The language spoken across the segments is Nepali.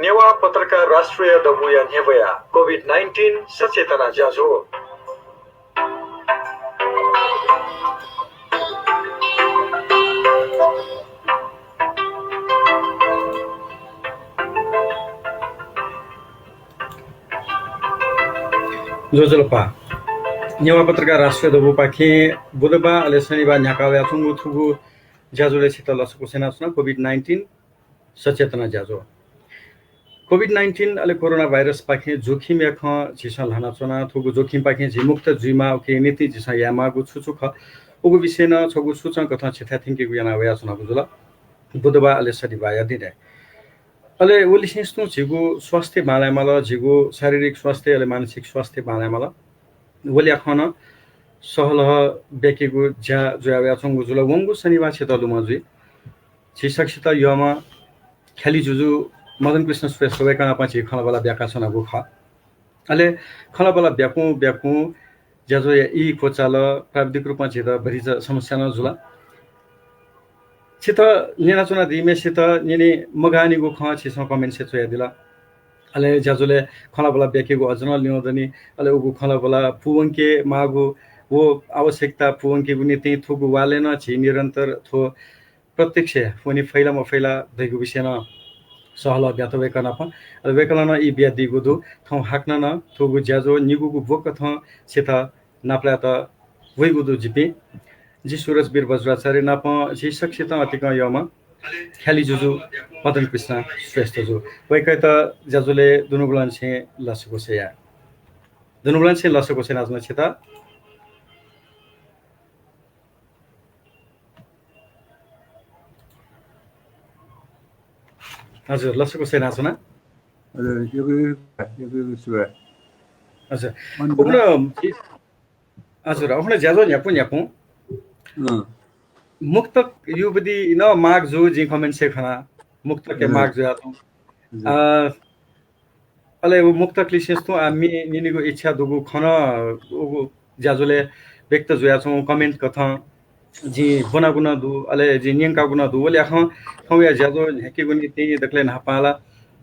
नेवा पत्रकार राष्ट्रिय दबुया नेवया कोभिड-19 सचेतना जाजो जोजलपा नेवा पत्रकार राष्ट्रिय दबु पाखे बुधबा अले शनिबार न्याकाव्या थुंगु थुगु जाजुले छित लसको सेना सुना कोभिड-19 सचेतना जाजो कोभिड-19 अले कोरोना भाइरस पाखे जोखिम यख छिसा लाना चना थुगु जोखिम पाखे जिमुक्त जुइमा ओके नीति जिसा यामागु छुछुख उगु विषय न छगु सुचन कथा छिथा थिंकेगु याना वया सुना बुजुला बुधबा अले शनिबार यादिने अले ओलिसिस्तु जिगु स्वास्थ्य बालामाल जिगु शारीरिक स्वास्थ्य अले मानसिक स्वास्थ्य बालामाल ओलिया खन सहलह बेकेगु ज्या जुयाव्या छंगु जुल वंगु शनिबार छितलु मजु छिसक्षित यमा खेली जुजु मदन कृष्ण श्रेष्ठ वेकना पछि खलबला ब्याका छना गुखा अले खलबला ब्याकु ज्याजो ई कोचाल प्राविधिक रूपमा छित भरिज समस्या न जुला छित नेना चुना दिमे छित निने मगानी गु ख छिस कमेन्ट से चया दिला अले ज्याजोले खलबला ब्याकेगु अजन ल्योदनी अले उगु खलबला पुवंके मागु वो आवश्यकता पुवंके गुनी ती थुगु वालेन छि निरन्तर थो प्रत्यक्ष फोनी फैला म फैला दैगु विषय न सहल व्यात वेकना प वेकना न ई बिया दिगु दु थौ हाक्न न थुगु ज्याजो निगुगु बोक थ छित नाप्ला त वइगु दु जिपि जी सूरज वीर वज्राचार्य नाप जी सक्षित अतिक यमा ख्याली जुजु मदन कृष्ण श्रेष्ठ जु वैकै त ज्याजुले दुनुगुलन छे लसको सेया दुनुगुलन छे लसको से नाच्न छिता हजुर लसको से नाच्न हजुर यो सुवा हजुर उन हजुर उन ज्याजो न्यापु मुक्तक युवदी न माग जो जी कमेन्ट से खना मुक्तक के माग जो आतो अले वो मुक्तक लिसेस्तो आमी निनिगो इच्छा दुगु खना उगु ज्याजुले व्यक्त जोया छौ कमेन्ट कथा जी गुना गुना दु अले जी नियंका गुना दु ओले ख खौया ज्याजो हेके गुनी ति दक्ले नपाला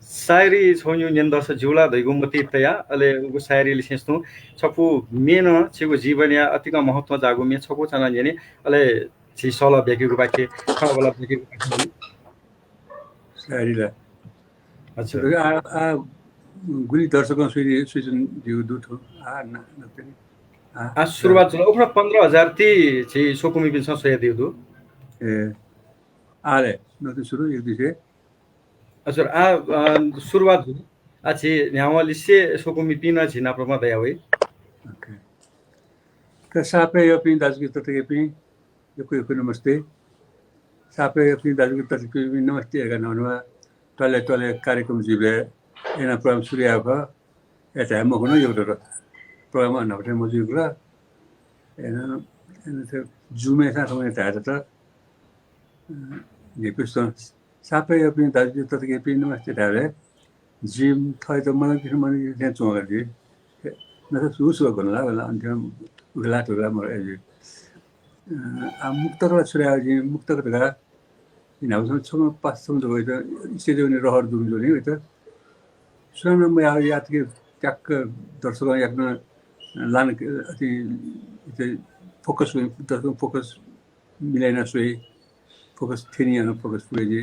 शायरी छोन्यु नेन्दस जुला दैगु मति तया अले उगु शायरी लिसेस्तो छपु मेन छिगु जीवनया अतिका महत्व जागु मे छपु चना नेने अले छि सला बेकेगु बाके खबला बेकेगु बाके शायरीला अच्छा आ गुली दर्शकन सुइजन दिउ दुठो नतनी आ सुरुवात जुल उखना 15000 ती छि सोकुमी बिन सय दिउ दु ए आले नतु सुरु एक दिसे हजुर आ सुरुवात जुल आछि न्यावलिसे सोकुमी पिन छि नाप्रमा दया होइ ओके त सापे यो पिन दाजुकी ततके पिन यो नमस्ते सापे यो पिन दाजुकी ततके पिन नमस्ते हेगा नहुनुवा टले कार्यक्रम जिबे एना प्रोग्राम सुरियाको एता म हुनु एउटा प्रोग्राम नभटे म जुगला एना जुमे सा समय ताजा त नेपिस्तो सापे यो पिन दाजुकी ततके पिन नमस्ते दाले जिम थै त मलाई किन मन त्यहाँ चोगा दि न सुसु गर्नुला होला अन्त्य उगला टोला म एजु आ मुक्तकला सुरिया जी मुक्तकला इनाउसन छम पासम जगै त स्टेजने रहर दुम जोनी हो त सुन म याद के ट्याक दर्शक याक्न लान अति फोकस दर्शक फोकस मिलाइन सोई फोकस थिनी न फोकस पुगे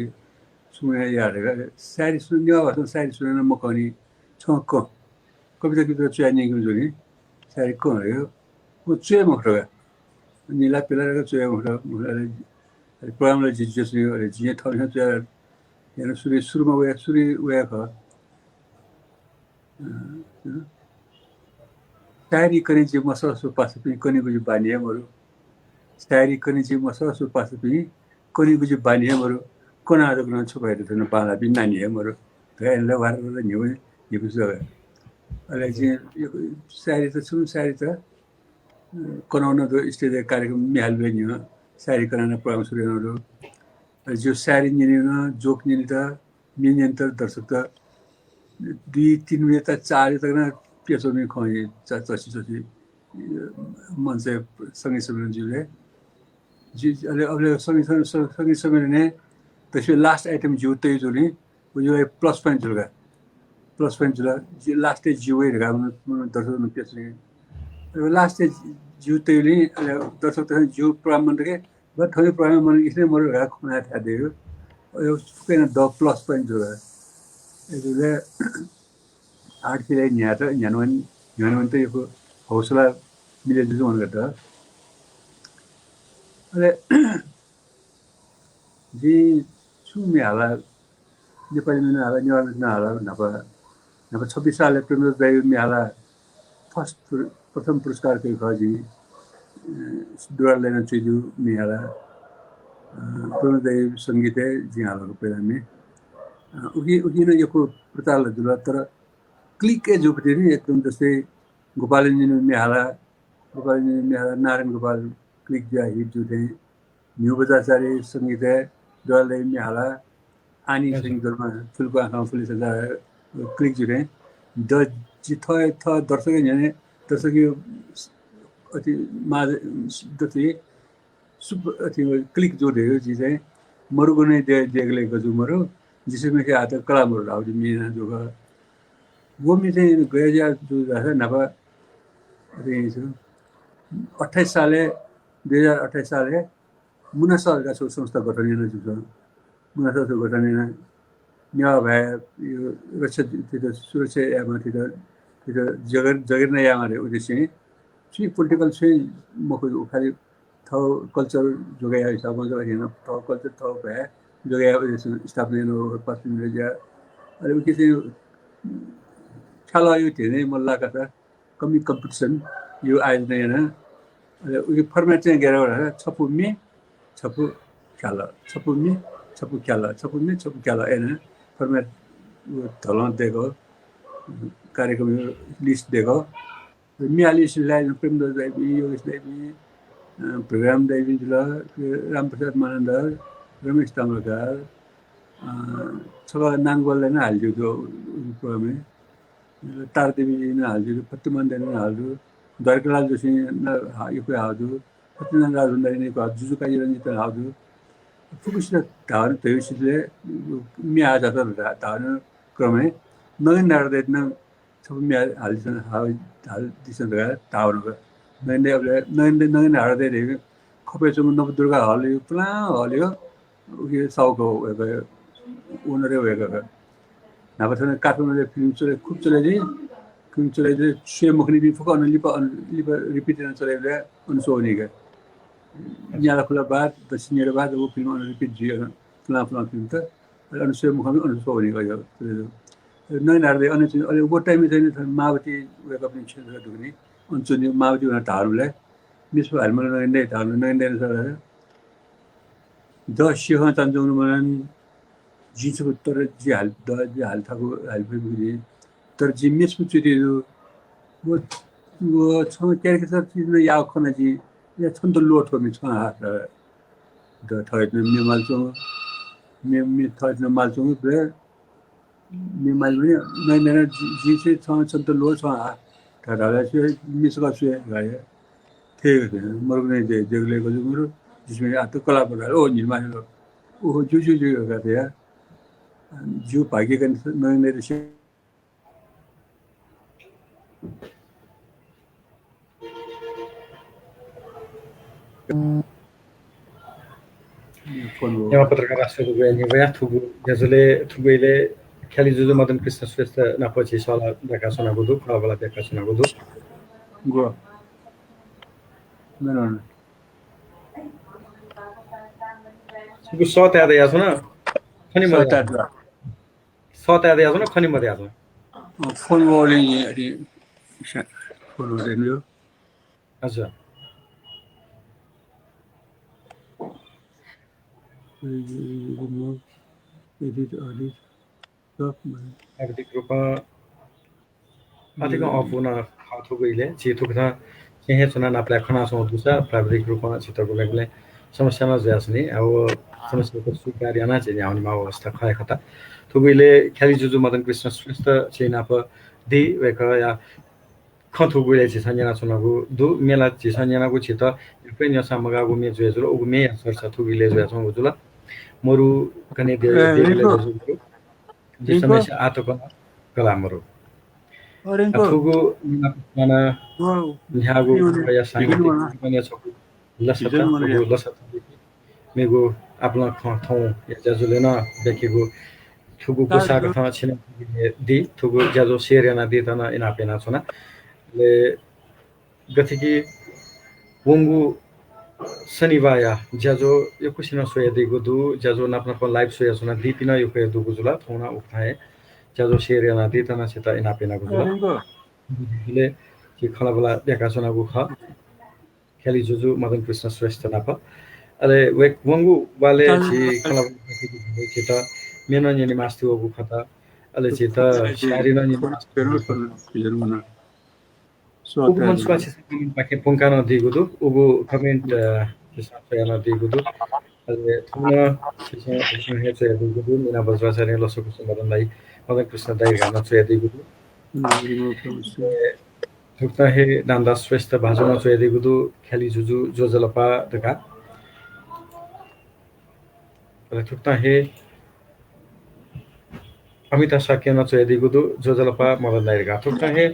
सुने यार सारी सुन्ने आवाज सारी सुनेन म कनी छक कविता गीत चाहिँ नि गुजोनी सारी को हो म चाहिँ मखरा निला पेला चाहिँ मखरा प्रोग्रामले जिजस नि जिए थौन चाहिँ यार सुरुमा वे ख सारी कनी जे मससो पास पनि कनी गुजु बानियमहरु सारी कनी जे मससो पास पनि कनी गुजु बानियमहरु कोना आदग्न छुपाएर थन पाला बिन नानीहरु त्यसले वारले न्यु युस अले जे सारी त सुन सारी त कोनाउन दो स्टेज कार्यक्रम मिहाल बेन्यु सारी कराना प्रोग्राम सुरेनहरु जो सारी निने जोक निने त नियन्त्र दर्शक त 2-3 मिनेट त 4 तक न पेसोमे खै चसी मन से सँगै सुनेन जुले जी अले सँगै ने त्यसले लास्ट आइटम जुत्दै जुले यो प्लस पोइन्ट जुगा प्लस पोइन्ट जुल लास्ट जिउ दर्शक त्यसले लास्ट जिउ तैले दर्शक जिउ प्रोग्राम के बट थोड़ी प्रोग्राम मन इसने मरो रा खुना था दे यो सुकेन द प्लस पोइन्ट जुल यसले आर्टले न्यावन त यो हौसला मिले जुजु मन गर्दा अरे जी सुमे हाला नेपाली में हाला नेवार में हाला नपा 26 साल प्रेमदास दाइ में हाला फर्स्ट प्रथम पुरस्कार के खाजी दुराल लेना चाहिए में हाला प्रेमदास दाइ संगीत है जी हाला को पहला में उही ने यो प्रचार जुला तर क्लिक के जो पते नहीं एकदम जैसे गोपाल इंजीनियर में हाला नारायण गोपाल क्लिक जा हिट जो थे न्यू बजाचार्य संगीत है दुराल दाइ में हाला आनी संगीतमा फुलको आँखामा फुली सजा क्लिक जुरे द जिथ दर्शक यानी दर्शक अति माज दति सुप अति क्लिक जो दे जी चाहिँ मरुगने देगले गजु मरु जिसमें के आता कला मरु आउ मीना जो वो में चाहिँ गया जा जो है नभा अरे 28 साले 2028 साले मुना सरका संस्था गठन गर्न जुझ मुनासो गठन नेवा भए यो सुरक्षा यामा जगेर्ना यामा रे उद्देश्य चाहिँ पोलिटिकल चाहिँ मको खाली थौ कल्चर जोगाया हिसाबमा जो हैन थौ कल्चर थौ भए जोगाया उद्देश्य स्थापना नो पश्चिम एरिया अरे उके चाहिँ छाला यो धेरै मल्ला का कमी कम्पिटिसन यो आइज नै हैन अरे उके फर्मेट चाहिँ गेरा छपु मे छपु खाला छपु मे छपु क्याला एन फर्मेट धलन दिएको कार्यक्रम लिस्ट दिएको मियालिसलाई प्रेमदास दाइ योगेश दाइ प्रोग्राम दाइ जुल रामप्रसाद मानन्दर रमेश ताम्रकार सबै नाङबललाई नै हालिदियो त्यो प्रोग्राममा तारदेवी नै हालिदियो फतेमान दाइ नै हालिदियो द्वारकालाल जोशी यो कुरा हालिदियो सत्यनारायण राजभण्डारी नै जुजु काजी रञ्जित हालिदियो फुकुसित धावन तयसिले मिया जाता धावन क्रमे नगन नारदेन सब मिया हालिसन हाल दिसन गा धावन गा नगन नारदे रे खपेसम नवदुर्गा हल यो पुला हल्यो उके साउको उनरे वेगा नाबथन काठमाडौँ फिल्म चले खूब चले छे मुखनी भी फुक लिप रिपिट चले अनसोनी गा यहाँ खुला बाद दक्षिण बाद वो फिल्म रिपीट जियो पुला फिल्म त अनुसय मुखमा अनुसय हुने गयो नयाँ नार्दै अनि वो टाइममा चाहिँ मावती वेक अप क्षेत्र ढुक्ने अन्चुनी मावती भनेर ढारुलाई मिसको हालमा नयाँ सर द सिंह तान्जोङ मनन जिसको तर जी हाल थाको हालफे तर जी मिसको चुटियो वो छ क्यारेक्टर चीज में या खना जी या छन्द लोट हो मिछ हात द थर्ड में मालचो में थर्ड में मालचो ब्रे में माल में नैना जी से छन्द लोट छ ढाडा से मिस का से गए थे मरने जगले को जो जिसमें आते कला पर ओ निर्माण ओ जो का थे जो भाग्य का नैना से नेवा पत्रकार राष्ट्र गुया थुगु जसले थुगुले ख्याली जुजु मदन कृष्ण श्रेष्ठ नपछि सला देखा सुनाको दु खबला देखा सुनाको दु गो नन सुगु सत याद याछ न खनि म सत याद याछ न खनि म याछ फोन वाले अनि फोन वाले अच्छा प्राविधिक रूपमा आदिको अपुना खाथुगैले चितुकथा केहे चुना नाप्ला खना सोधुसा प्राविधिक रूपमा चितको लागले समस्यामा ज्यासनी अब समस्याको स्वीकार याना चाहिँ आउने मा अवस्था खय खता थुगैले ख्याली जुजु मदन कृष्ण श्रेष्ठ चाहिँ नाप दि वेक या खथुगैले चाहिँ संजना चुनाको दु मेला चाहिँ संजनाको छित युक्रेन सामगागु मे जुजुलो उगु मे सरसा थुगैले जुयाछौ जुला मरु कने देले जुजु जे समस्या आतो कलामहरू अरेको थुगु mana वो न्यागु पिउने या हिजन साङ्गीतिक बना पनि छ लसता हिजन बना उगु लसता मेगु आफ्नो ठाउँ या ज्याजुले न देखेको थुगु तार कुसाको जो ठाउँ छिन दि थुगु ज्याजो सेरेना दि तना इना पेना छना ले गथिकी वंगु शनिवाया ज्याजो यो कुसिना सोया दिगु दु ज्याजो नापना को लाइभ सोया छना दिपिना यो पे दुगु जुला थौना उठाए ज्याजो सेरेना दि तना छिता इना पेना गुजुला अरेको ले कि खलाबला बेका छना गु ख खेली जुजु मदन कृष्ण श्रेष्ठ नाप अले वेक वंगु वाले तार छि खलाबला छि त मेन नि मास्तु गु खता अले छि त शारी न नि पेरो हिजन बना उगु सोता मनसुवा छि कमेन्ट पाके पंका न दिगु दु उगु कमेन्ट हिसाब न दिगु दु अले थुना छि हे चाहिँ दिगु दु मिना बजवा चाहिँ लसको मदन दाई मदन कृष्ण दाई गाना चाहिँ दिगु दु थुक्ता हे नान्दा श्रेष्ठ भाषण चाहिँ दिगु दु खेली जुजु जोजलपा दका अले थुक्ता हे अमिता साकेन चाहिँ दिगु दु जोजलपा मदन दाई गा थुक्ता हे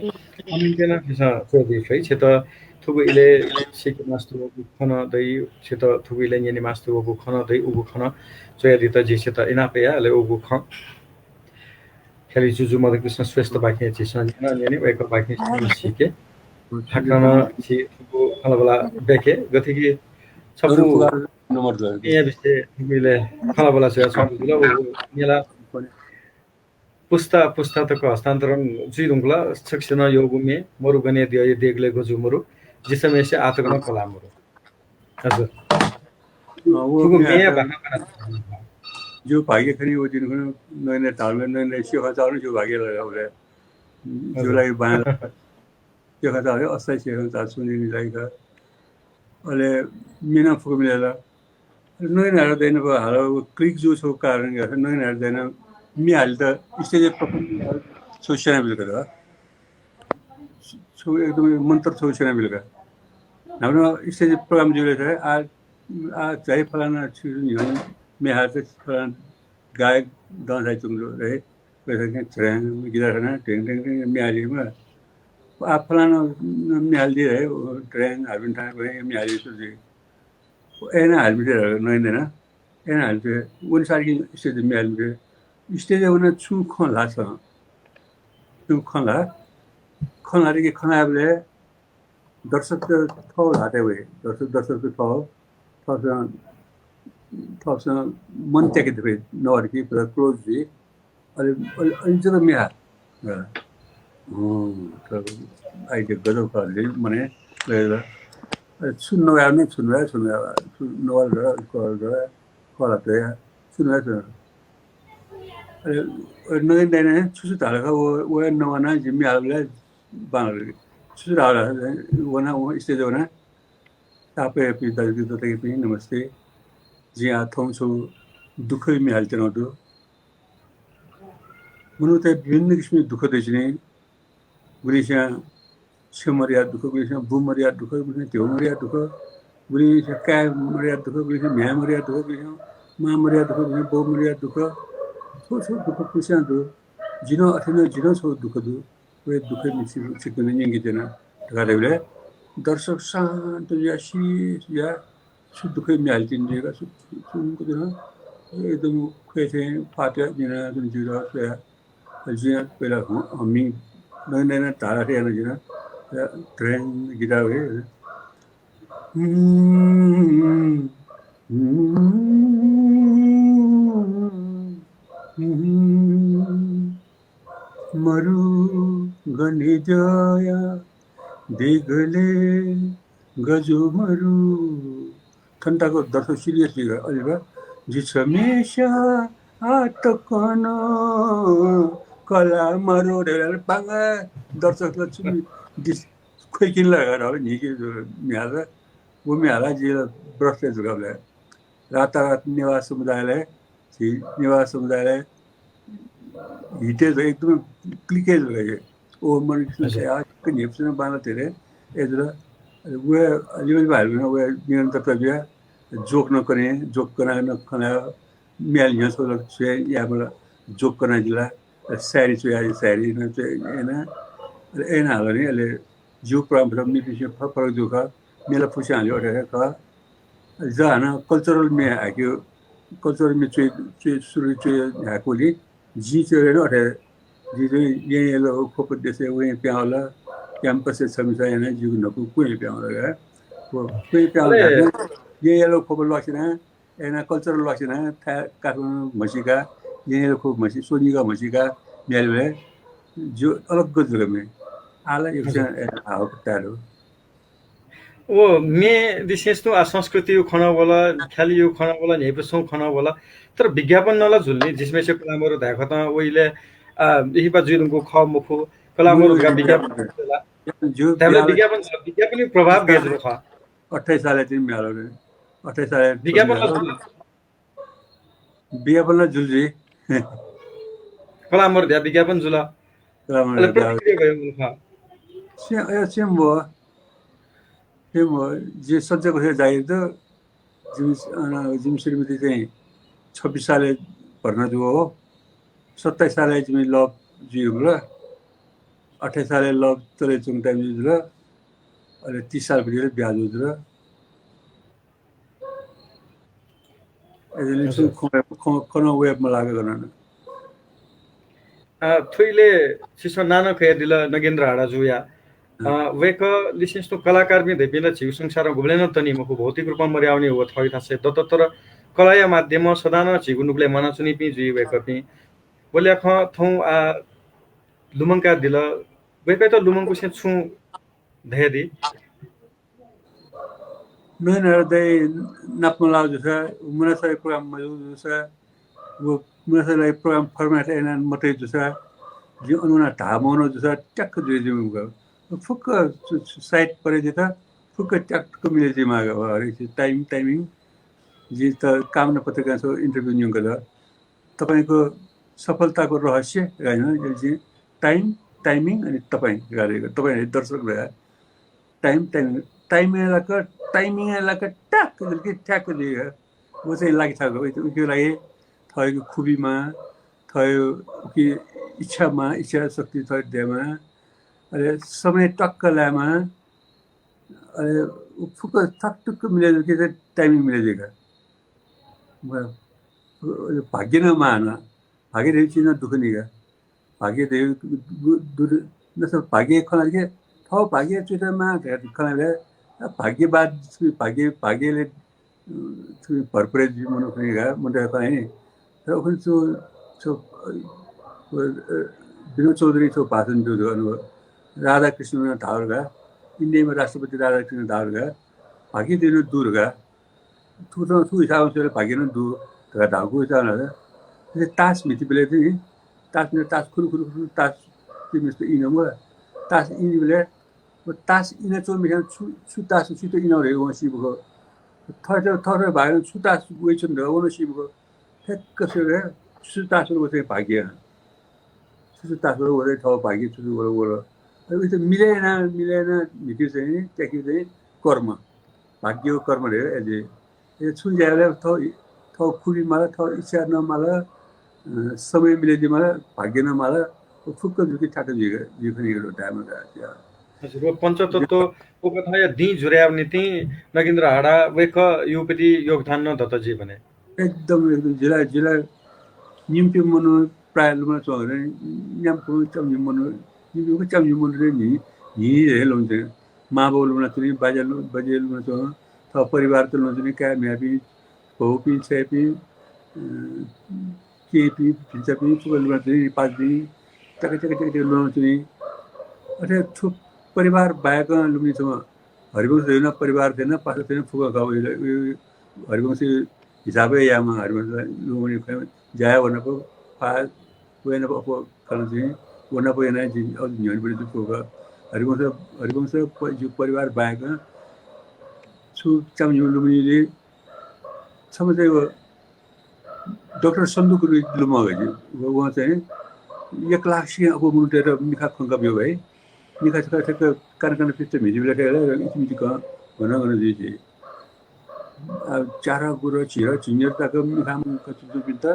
अमितेना हिसा चाहिँ दि फै छ त थुगु इले सिके मास्तु खन दै छ त थुगु इले नि मास्तु गु खन दै उगु खन चाहिँ दि त जे छ त इना पे अले उगु ख खेली जुजु मदन कृष्ण श्रेष्ठ बाकी छि सन्जना नि वेक बाकी सिके हाकन छि थुगु खलबला बेके गथिकी छपु नम्बर दो यहाँ बिस्ते मिले खलबला छ छपु जुल निला पुस्ता तक हस्तान्तरण जुइरुङला शिक्षण योगुमे मरुगने दिय देगले गजुमरु जिसमे से आतगन कलामरु हजुर थुगु मे भाका जो भाग्य खरी वो दिन नए नए ताल में नए नए शेखा चालू जो भाग्य लगा बोले जो लगे बाहर शेखा चालू अस्थायी शेखा चालू सुनी नहीं लगेगा अले मीना फुक मिलेगा नए नए देने पर हालो क्लिक जो सो कारण क्या है नए नए देना मी हालता इससे जब सोचना मिलेगा सो एकदम मंत्र सोचना मिलेगा ना इससे जब प्रोग्राम जो लेता है आज चाहे फलाना चीज़ नहीं है मैं हाथ से फलाना गायक डांस है तुम लोग रहे वैसे क्या ट्रेन गिटार है ना टेंग टेंग टेंग मैं हाली में आप फलाना मैं हाल दिया है ट्रेन हालबिन था वही मैं हाली तो जी ऐना हालबिन था नहीं देना ऐना हालबिन उन सारी स्टेज में हालबिन स्टेज उन्हें छू खोल लासा छू खोला के खाना वाले दर्शक थो लाते हुए दर्शक थो थोसँग मन त्यागे थियो नअर्की पुरा क्लोज थिए अहिले अहिले चाहिँ मेहा अहिले गजब खाले मने सुन्नु आउने सुन्नु नवाल कला त सुन्नु नगेन देने छुसु तालका वो नवाना जिम्मी हालले बांगल छुसु हाला वना वो स्टेज वना तापे पिता तो तके नमस्ते जी आथों सो दुख में हालते न तो मनुते विभिन्न किस्म दुख देशने गुरीशा छमरिया दुख गुरीशा बुमरिया दुख गुरीशा त्योमरिया दुख गुरीशा काय मरिया दुख गुरीशा म्या मरिया दुख गुरीशा मा मरिया दुख गुरीशा बो मरिया दुख सो दुख कुशा दो जिनो अथने जिनो सो दुख दो वे दुख मिसी चिकने निंगे जना तकारेले दर्शक शांत या दुख में हालतीन जेगा सुनको देना एकदम कैसे फाटे जिना तुम जीरा पे जिना पहला हमी नए नए तारा थे ना जिना ट्रेन गिरा हुए मरु गने जाया देगले गजो मरु ठन्डाको दर्शक सिरियस लिएर अहिले जिसमेशा आतकन कला मरो रे बांगा दर्शकलाई चाहिँ दिस खोइ किन लगाएर हो नि के म्याला वो म्याला जे ब्रसले जुगाले रातारात निवास समुदायलाई हिटेज एकदम क्लिकेज गए ओ मन से आज के नेप्सन बाना तेरे एजरा वो अलीवल भाई में वो निरंतर तबिया जोक न करें जोक करना न करना मियाल यहाँ सो लग से या मतलब जोक करना जिला स्याहारी चुहारी स्याहारी एना एना हाल्यो नि अहिले जिउ परम्परा मिपिसे फरक दुख मेला फुसी हाल्यो अरे क जहाना कल्चरल में हाक्यो कल्चरल में चुई सुरु चुई हाकोली जी चुई अरे जी चाहिँ ये लो खोप देशे वही प्याउला क्याम्पस समिसा एना जिउ नको कुई प्याउला वो कुई प्याउला अहिले ये लो खोप लक्षिना एना कल्चरल लक्षिना काठमाडौँ मसीका ये लो खोप मसी सोनीका मसीका मेलवे जो अलग गजल में आला एक हाव टारो वो मे विशेष तो संस्कृति यो खना वाला ख्याली यो खना वाला नहीं पे सौ खना वाला तर विज्ञापन नला झुलनी जिसमें से कलामरो देखा था वो इले यही बात जुलूं को खाओ मुखो कलामरो का विज्ञापन जो तबले विज्ञापन यो प्रभाव गेजरो खा 28 साल चाहिँ म्यालो 28 साल विज्ञापन ला झुल विज्ञापन जुल्जी कलामरो द्या विज्ञापन जुला अले प्रतिक्रिया भयो मुखा सेम भयो जे सज्जको थियो जागिर त जिम श्रीमती चाहिँ 26 साल भर्ना जुवा हो 27 साल चाहिँ लभ जिउ र 28 साल लभ तले चुङटा जुल अहिले 30 साल पछि बिहा जुल एजले खन वेबमा लागेको गर्न थुइले सिसो नानो खै दिला नगेन्द्र हाडा जुया वेक लिसिस तो कलाकार में देपिला छिउ संसार गुब्लेन तनी मको भौतिक रूपमा मर्याउने हो थइ थासे दत्तर कलाया माध्यम सदान छिगु नुबले मना चुनी पि जुइ वेक पि बोले ख थौ लुमंका दिल वेक त लुमंको से छु धेदी मैंने दे नपमला जैसा मुना से प्रोग्राम मौजूद जैसा वो मुना से लाइव प्रोग्राम फॉर्मेट एना मते जैसा जो अनुना धामोनो जैसा टक दे जुगा फुक साइट पर देता फुक टक मिले जी मागा हरेक टाइमिङ जे त काम न पत्रकार सो इन्टरभ्यु न्यु गर्दा तपाईको सफलताको रहस्य हैन यो चाहिँ टाइमिङ अनि तपाई गरेको तपाई दर्शक रहे टाइमिङ लाका टक दिलके ठ्याक दिए वो चाहिँ लागि थाको त्यो लागि थएको खुबीमा थयो कि इच्छा शक्ति थयो देमा अरे समय टक्क लामा अरे फुक टक्क मिलेको के टाइमिङ मिलेको भाग्य न माना भाग्य देव चिन्ह दुख नहीं का भाग्य देव दूर न सब भाग्य खना के थाउ भाग्य चित्र मा खना ले भाग्यवाद भाग्यले भरपुरै जीवन उठेगा मुंडा का है र उखन जो विनोद चौधरी जो भाषण जो राधा कृष्ण धारगा इंडिया राष्ट्रपति राधा कृष्ण धारगा भाग्य दिन दूरगा थु हिसाब से भाग्य न दूर का धागो हिसाब से तास मिति बेले चाहिँ तास खुरु तास मिस्टर इनमो तास इन बेले तास इन चो मिहान छु तास छु त इन रे वसी बको थर भाग छु तास वेचन र वसी बको ठ्याक्क से छु तास रो चाहिँ भाग्य छु तास रो वरे थ भाग्य छु वरो अब त्यो मिलेन मिति चाहिँ त्यही चाहिँ कर्म भाग्य कर्म रे एजे ए छु जाले थ खुबी माला थ इच्छा न माला समय मिले दि माला भाग्य न माला फुक्क जुकी ठाक जिखनी गरो टाइम गा हजुर पञ्चतत्व को कथा या दी जुर्याव नीति नगेन्द्र हाडा वेक युपति योगदान न दत्तजी भने एकदम जिला निम्ति मनो प्राय लुमा चोरे न्यामको चम्नि मनो निम्ति चम्नि मनो रे नि हेलों चाहिँ माबो लुमा चाहिँ बाजे लुमा चो त परिवार त लुमा चाहिँ क्या म्यापी भौपी छेपी केपी फिल्चपी लुमा चाहिँ पाँच दिन टक लुमा चाहिँ अरे थुप परिवार बाहेक लुम्नी छ हरिवंश छैन परिवार थिएन पासो थिएन फुका गाउँ हरिवंश हिसाबै यामा हरिवंश लुम्नी जाया भनेको पास वेन अब खान चाहिँ वना पो yana ji au nyon bri du ko Harivansh जो परिवार बाहेक छु चाम यो लुम्नी ले समझै डाक्टर सन्दुक लुमा गयो वहाँ चाहिँ 1 लाख से अब मुटेर मिखा खंगा भयो भाइ निका ठक कान पिच्च मिजिबले केला इति का भन जी अब चारा गुरो छिर छिन्यर तक मिखा कछु बित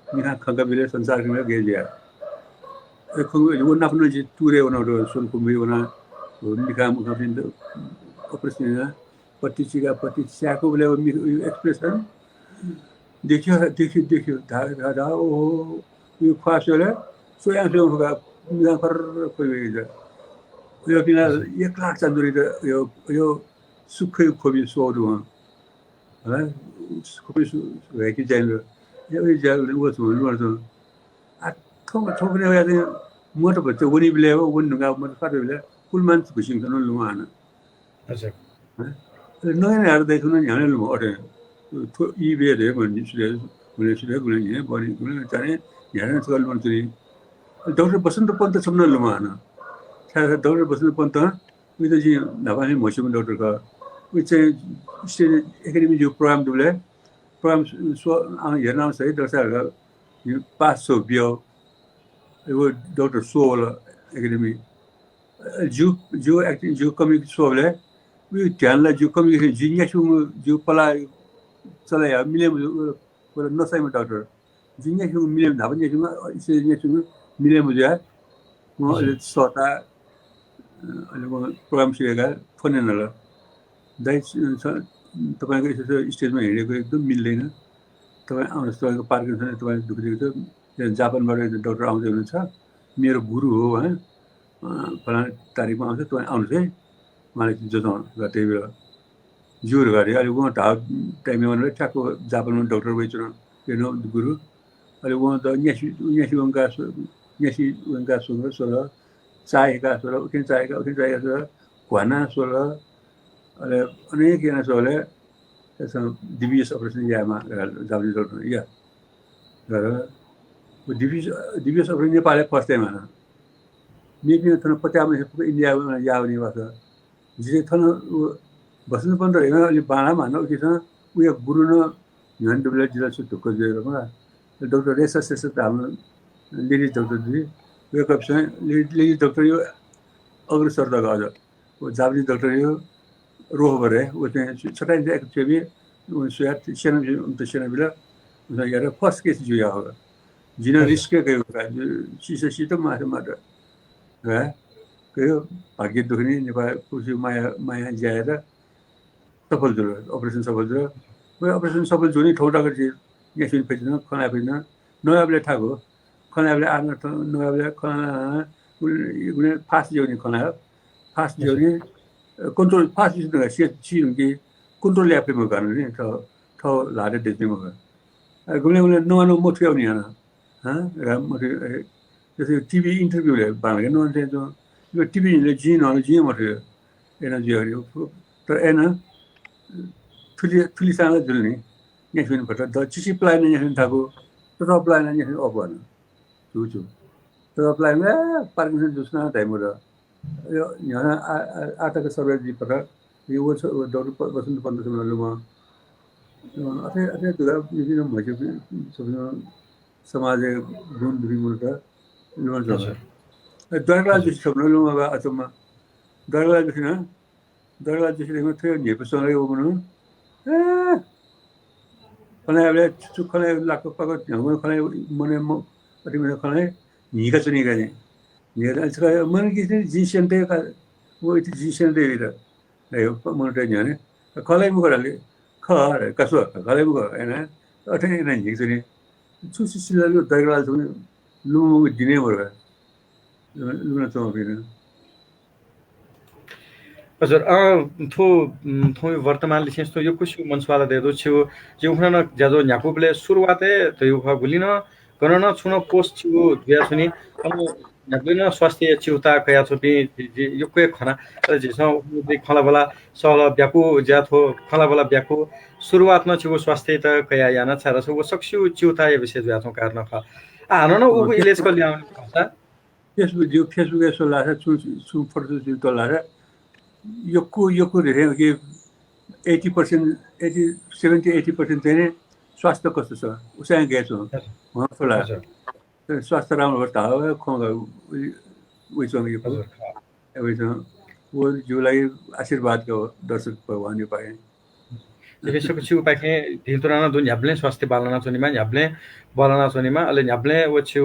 मिखा खंगा बिले संसार में गए दिया वो नापनो जी टूरे वो ना सोन कुम्भी वो ना निकाम कभी ऑपरेशन ना पट्टी चाकू बोले वो एक्सप्रेशन देखियो धा ओ यो ख्वास वाला सोया से होगा मिला कर कोई इधर यो बिना एक लाख चंदुरी यो सुखे खोबी सोडू है खोबी वे की जेल ये जेल वो तो 아, 처음에 해야 돼. 뭐도 버텨. 원이 빌려. 원누가 뭐 파르빌려. 꿀만 부신 거는 루마나. हजुर 너네 알아 대주는 야는 뭐 어래. 또 이베에 돼. 뭐 니스레. 물레스레 그러니 버리 그러는 자네 야는 저걸 먼저리. डॉक्टर बसंत पंत सबना लुमाना शायद डॉक्टर बसंत पंत विद जी नवानी मोशम डॉक्टर का which is academy जो प्रोग्राम दुले प्रोग्राम सो ये नाम सही डॉक्टर का ये पास सो बियो वो डॉक्टर सोल academy जो एक्टिंग जो कम्युनिकेशन सोले वो ध्यान ला जो कम्युनिकेशन जिन्या जो पला चला या मिले वो नसाई में डॉक्टर जिन्या जो मिले नाबन्या जो इसे जिन्या जो मिले मुझे वो सोता अलग प्रोग्राम शेगा फोन नला दाइ तपाईको यसो स्टेजमा हिँडेको एकदम मिल्दैन तपाई आउनुस् तपाईको पार्किन्सन तपाई दुखिदिएको छ जापानबाट डाक्टर आउँदै हुनुहुन्छ मेरो गुरु हो है फलाना तारिखमा आउँछ तपाई आउनुस् है मलाई जताउन त्यही बेला जोर गरे अहिले उहाँ ढाक टाइममा भनेर ठ्याक्क जापानमा डाक्टर भइचुन हेर्नु गुरु अहिले उहाँ त न्यासी उनका सुन सोल चाहेका सोल उठिन चाहेका सोल घुवाना सोल अहिले अनेक जना सोले त्यसमा डिबिएस अपरेसन यामा जाउने डाक्टर या गरेर डिबिएस अपरेसन नेपालले फर्स्ट टाइम आना मेबी थन पत्यामा इन्डियामा याउने वास जिसे थन बस्नु पनि हैन अलि बाणा मान्न उकिस उयो गुरु न ह्युमन डेभलपमेन्ट जिल्ला सुटुको जेरमा डाक्टर रेसा सेसा हाम्रो लेडी डाक्टर जी उयो कप्सन लेडी डाक्टर यो अग्रसर त गयो वो जापानी डाक्टर यो रोहबर है वो छटाई एक चेबी उनसे शेना बिला उनसे यार फर्स्ट केस जुया होगा जिन्हें रिस्क के होगा शीशे तो मार है कहो भाग्य दुखनी नेपाल कुछ माया जाएगा सफल जो ऑपरेशन सफल जो वो ऑपरेशन सफल जो नहीं थोड़ा कर ये सुन पे ना खाना पे ना नया वाले ठाको खाना वाले आना तो नया वाले खाना उन्हें फास्ट जो नहीं खाना फास्ट जो नहीं control pass is the shit control ya primo kan ni to la de de mo ga gule no motive ni ana ha ra mo de TV interview le ba ga no de to yo TV le jin no jin mo de energy yo to ena thuli sa la dul ni ni fin pa to chi plan ni hin ta ko to plan ni hin off na chu to plan le parking jusna time mo यो यहाँ आटाको सर्वेजी पर यो डॉक्टर बसंत पंत से मालूम है अरे दुरा ये ना मुझे भी सब समाज गुण दुरी मुल्का लोन जो दरगाह जिस सब लोग अब आत्मा दरगाह जिस ने में थे ये पर्सन है वो मनु खाने वाले खाने लाख पकड़ यहाँ खाने मने अरे मैंने खाने निका चुनी गए ये अच्छा मन किसी जीशंटे का वो इतनी जीशंटे इधर नहीं मनोटे जाने खाले मुकरा ले खारे कसवा खाले मुकरा है ना अठे नहीं जिसने चूसी सिलालो दरगाह तो लोगों दिने मरा लुना तो भी ना हजुर थो वर्तमानले चाहिँ यस्तो यो कुसु मन्सवाला देदो छु जे उखना जाजो न्याकुबले सुरुवाते त यो गुलिन गणना छुन पोस्ट छु दुया छुनी न्याकुलिन स्वास्थ्य चिउता कया छुपी यो के खना जेसो खला बला सल ब्याकु ज्याथो खला बला ब्याकु सुरुवात न छु स्वास्थ्य त कया याना छारा सो सक्छु चिउता ये विषय ज्याथो कारण ख आनो न उ इलेज को ल्याउनु पर्छ फेसबुक यसो लाछ छु फोटो छु त लाछ यो धेरै के 80% 70-80% चाहिँ स्वास्थ्य कस्तो छ उसँग गएछु उहाँ फला स्वास्थ्य राम्रो भएर त खुवागा उइसँग यो वो जुलाई आशीर्वाद को दर्शक भगवान यो पाए यसको छु पाखे धितुराना दुन ह्याब्ले स्वास्थ्य बालना छनिमा ह्याब्ले बालना छनिमा अले ह्याब्ले वो छु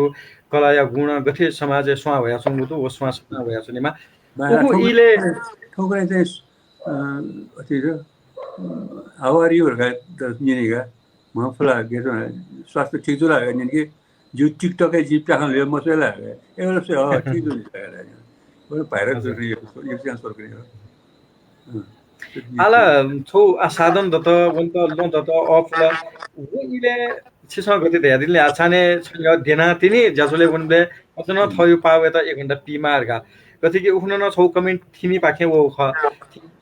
कला या गुण गथे समाज स्वा भया छौँ तो वो स्वा स्वा भया छनेमा बाहिर उखु इले ठोक्रे चाहिँ अति हाउ आर यू निगा म फला गेटो स्वास्थ्य ठीक जो लगा निके जो टिकटक है जीप का ले मसले लगा एउटा से हो ठीक जो लगा वो बाहिर जो यो चाहिँ सर्क आला थौ साधन दत वन्त लो दत अफल वो इले छिसमा गति हेरिले आछाने छ देना तिनी जसले वनले अचन थयु पावे त 1 घण्टा पिमारगा गति कि उखन न छौ कमेन्ट थिनी पाखे वो ख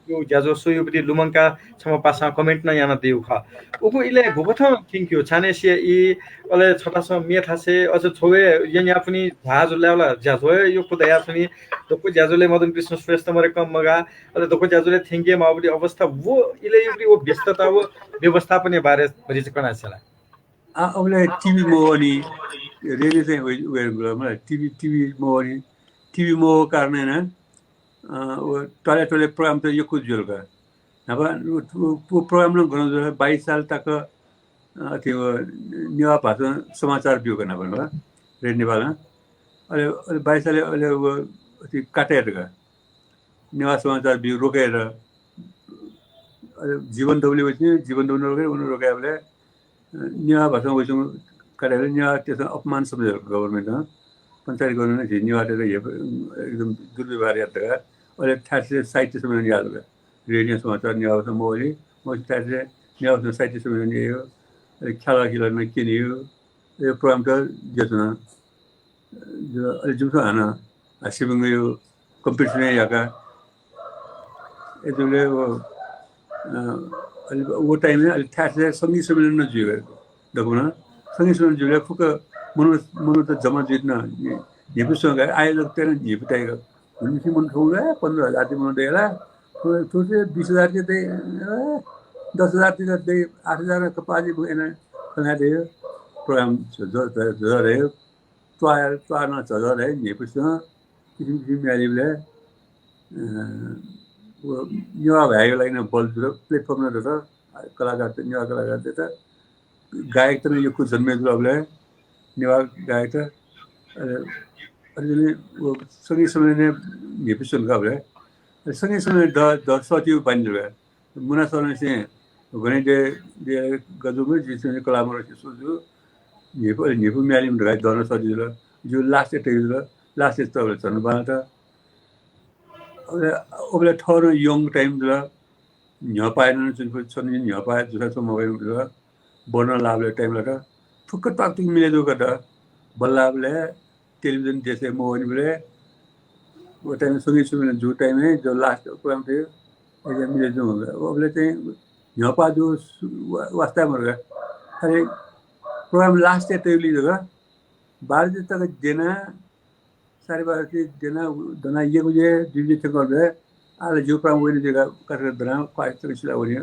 यो ज्याजो सोयुपति लुमंका छम पासा कमेन्ट न याना देउ ख उखु इले भुकथ थिंक यो छाने से इ अले छोटास मेथासे अझ छोवे यन्या पनि झाज ल्याउला ज्याजो यो खुदया पनि दोको ज्याजोले मदन कृष्ण श्रेष्ठ मरे कम मगा अले दोको ज्याजोले थिंके माउडी अवस्था वो इले युडी वो व्यस्तता वो व्यवस्थापन बारे परिचकना छला अबले टिभी मोहनी रेडियो चाहिँ उयो मलाई टिभी मोहनी टिभी मोह कारण हैन टोले प्रोग्राम त यो कुछ जोलका अब वो प्रोग्राम न गर्नु जो 22 साल तक त्यो नेवा भाषा समाचार बिउ गर्न भन्नु रेडियो नेपालमा अहिले 22 साल अहिले वो त्यो काटेर का नेवा समाचार बिउ रोकेर जीवन दौले रोकेर उनी रोकेले नेवा भाषा वैसँग काटेर नेवा त्यसमा अपमान सम्झेको गभर्नमेन्टमा पञ्चायत गभर्नमेन्ट नेवाटेर एकदम दुर्व्यवहार याद का अहिले ठासे साहित्य सम्मेलन याद भयो रेडियो समाचार नेवा भाषा मोली म ठासे नेवा भाषा साहित्य सम्मेलन यो खेला खेलामा किनियो यो प्रोग्राम त जेतना जो अहिले जुन हाना सिबुङ यो कम्पिटिसन याका यसले वो टाइम में ठासे संगीत सम्मेलन न जुयो दगुना संगीत सम्मेलन जुले फुक मनो त जमा जित्न नेपुसँग आए लगतेन नेपुटाइको उनकी मन ठोगा 15000 ति मन देला तो 20000 के दे 10000 ति दे 8000 कपाजी भएन खना दे प्रोग्राम जो रहे तो न चलो रहे नेपुसँग किसिम म्यालिबले वो नेवा भएको लागि न बल प्लेटफर्म न त कलाकार त नेवा कलाकार त गायक त यो कुछ जन्मे जुलबले नेवा गायक त अहिले वो संगीत सम्मेलन नेपिसन गबले संगीत सम्मेलन द सचिव बन्दियो मुना सरले चाहिँ गने दे गजुमे जिसने कलामर सोजु नेपु म्यालिम गाय दन सजिलो जो लास्ट त छन् बाटा ओबले थोरो यङ टाइम द न्यापाएन जुन छन् न्यापाए जुसा मोबाइल द बन लाभले टाइम लगा फुक्क ताक्ति मिले जो गदा बल्लाबले टेलिभिजन जैसे मोबाइल बोले वो टाइम सुनी जो टाइम है जो लास्ट प्रोग्राम थे ऐसे मिले जो ओबले चाहिँ न्यापा जो वास्ता मर गया अरे प्रोग्राम लास्ट है टेली जगह 12 तक देना 12:30 देना दना ये मुझे दिल्ली तक कर दे आले जो प्रोग्राम वो जगह कर दना फाइव तक चला हो रही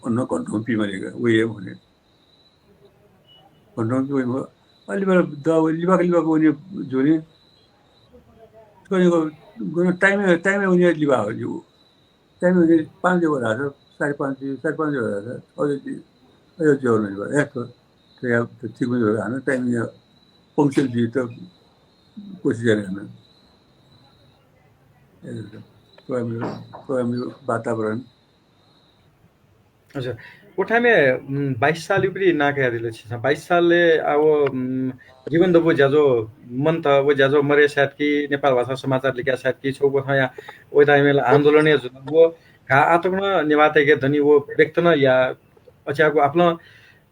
अन्नो कंट्रोल पी मरेगा वो ये होने कंट्रोल वो अलिबार द लिबाक उनी जोनी को टाइम उनी लिबा हो जो टाइम उनी 5 बजे आ 5:30 हो रहा था और यो जो नहीं बा एक तो या ठीक में हो रहा टाइम या पंक्चुअल जी तो कोशिश करना प्रोग्राम वातावरण अच्छा कोठामे 22 साल उपरि नाका दिले छ 22 सालले अब जीवन दबो ज्याजो मन त वो ज्याजो मरे साथ कि नेपाल भाषा समाचार लेख्या साथ कि छौ कोठा या ओ टाइमले आन्दोलन जुन वो का आतकन निवाते के धनी वो व्यक्त न या अचाको आफ्नो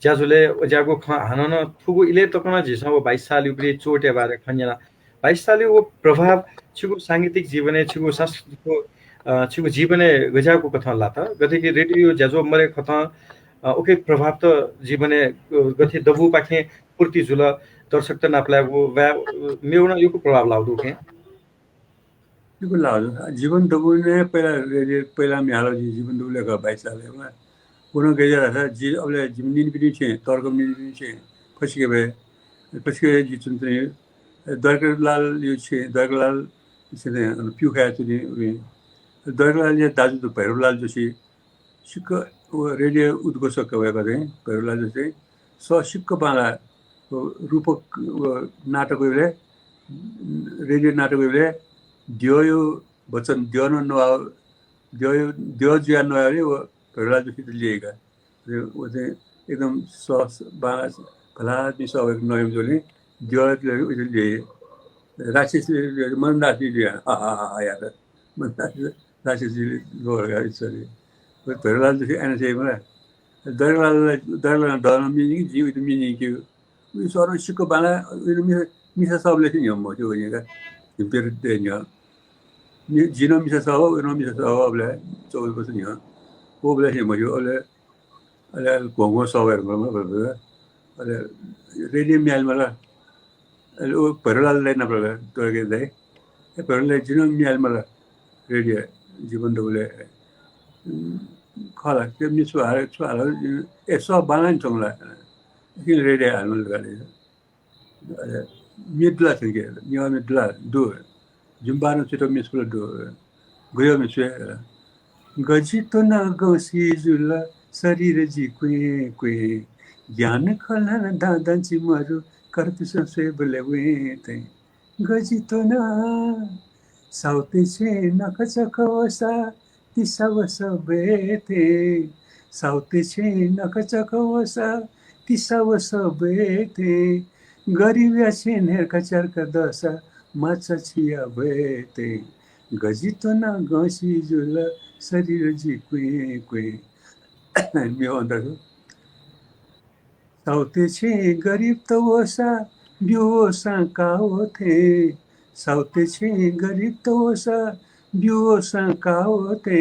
ज्याजोले ज्याको हानन थुगु इले तकन जिस वो 22 साल उपरि चोटे बारे खन्याला 22 साल वो प्रभाव छिगु सांगीतिक जीवने छिगु संस्कृतिको छिगु जीवने गजाको कथा लाता गथे कि रेडियो ज्याजो मरे कथा ओके प्रभाव त जीवने गथे दबु पाखे पूर्ति जुल दर्शक त नापलागु मेउन योको प्रभाव लाउदु के योको लाउदु जीवन दबु ने पहिला म्यालो जीवन दबु लेका 22 साल में पुनो गजा था जी अबले जिमनिन पनि छे तर्कम नि पनि छे फसिके जी चुन्ते दरकलाल यो छे दरकलाल छे प्यु खाया चुनी दरकलाल या दाजु त भैरवलाल जोशी सिक्क रेडियो उद्घोषक भएका थिए भैरवलाल जोशी सिक्क पाला रूपक नाटक वेले रेडियो नाटक वेले दियो वचन दियो जिया नआयो वो भैरलाल जोशीले लिएका वो चाहिँ एकदम सहज भला दिशा नयम जोले दियो लिए राक्षसले मनदासले हा हा हा यार मनदासले राक्षसले लोरगा यसरी भैरलाल जोशी आएन चाहिँ मलाई दरलाल डर मिनी जीव त मिनी के उयो सर सिक्को बाला उयो मिसा सबले चाहिँ हम त्यो भनेका पेर देन्या जिनो मिसा सब उयो मिसा सब अबले 24 वर्ष नि हो ओबले चाहिँ मयो अले घोङो सबहरु भन्छ अले रेडियो म्याल मलाई अले ओ भैरलालले नपले तोगे दे ए भैरलाल जिनो म्याल मलाई रेडियो जीवन दबले खला त्यो मिसो हाले यसो बालान चंगला किन रेडियो हाल्नु गरे मिडला थियो के निवा मिडला दु जुम्बानो छिटो मिसको दु गयो मिसो गजी तो न गसी जुला शरीर जी कुए ज्ञान खला दादा जी मरु करतु से बले वे ते गजी तो न साउते छे नकचकवसा तिसावस बेते साउते छे नकचकवसा तिसावस बेते गरिबा छे नेरका चरका दशा माछा छिया बेते गजितो न गसी जुल शरीर जी कुए म्यो अंदर साउते छे गरीब तो वसा बियो काओ थे साउते छे गरीब तो वसा बियो काओ थे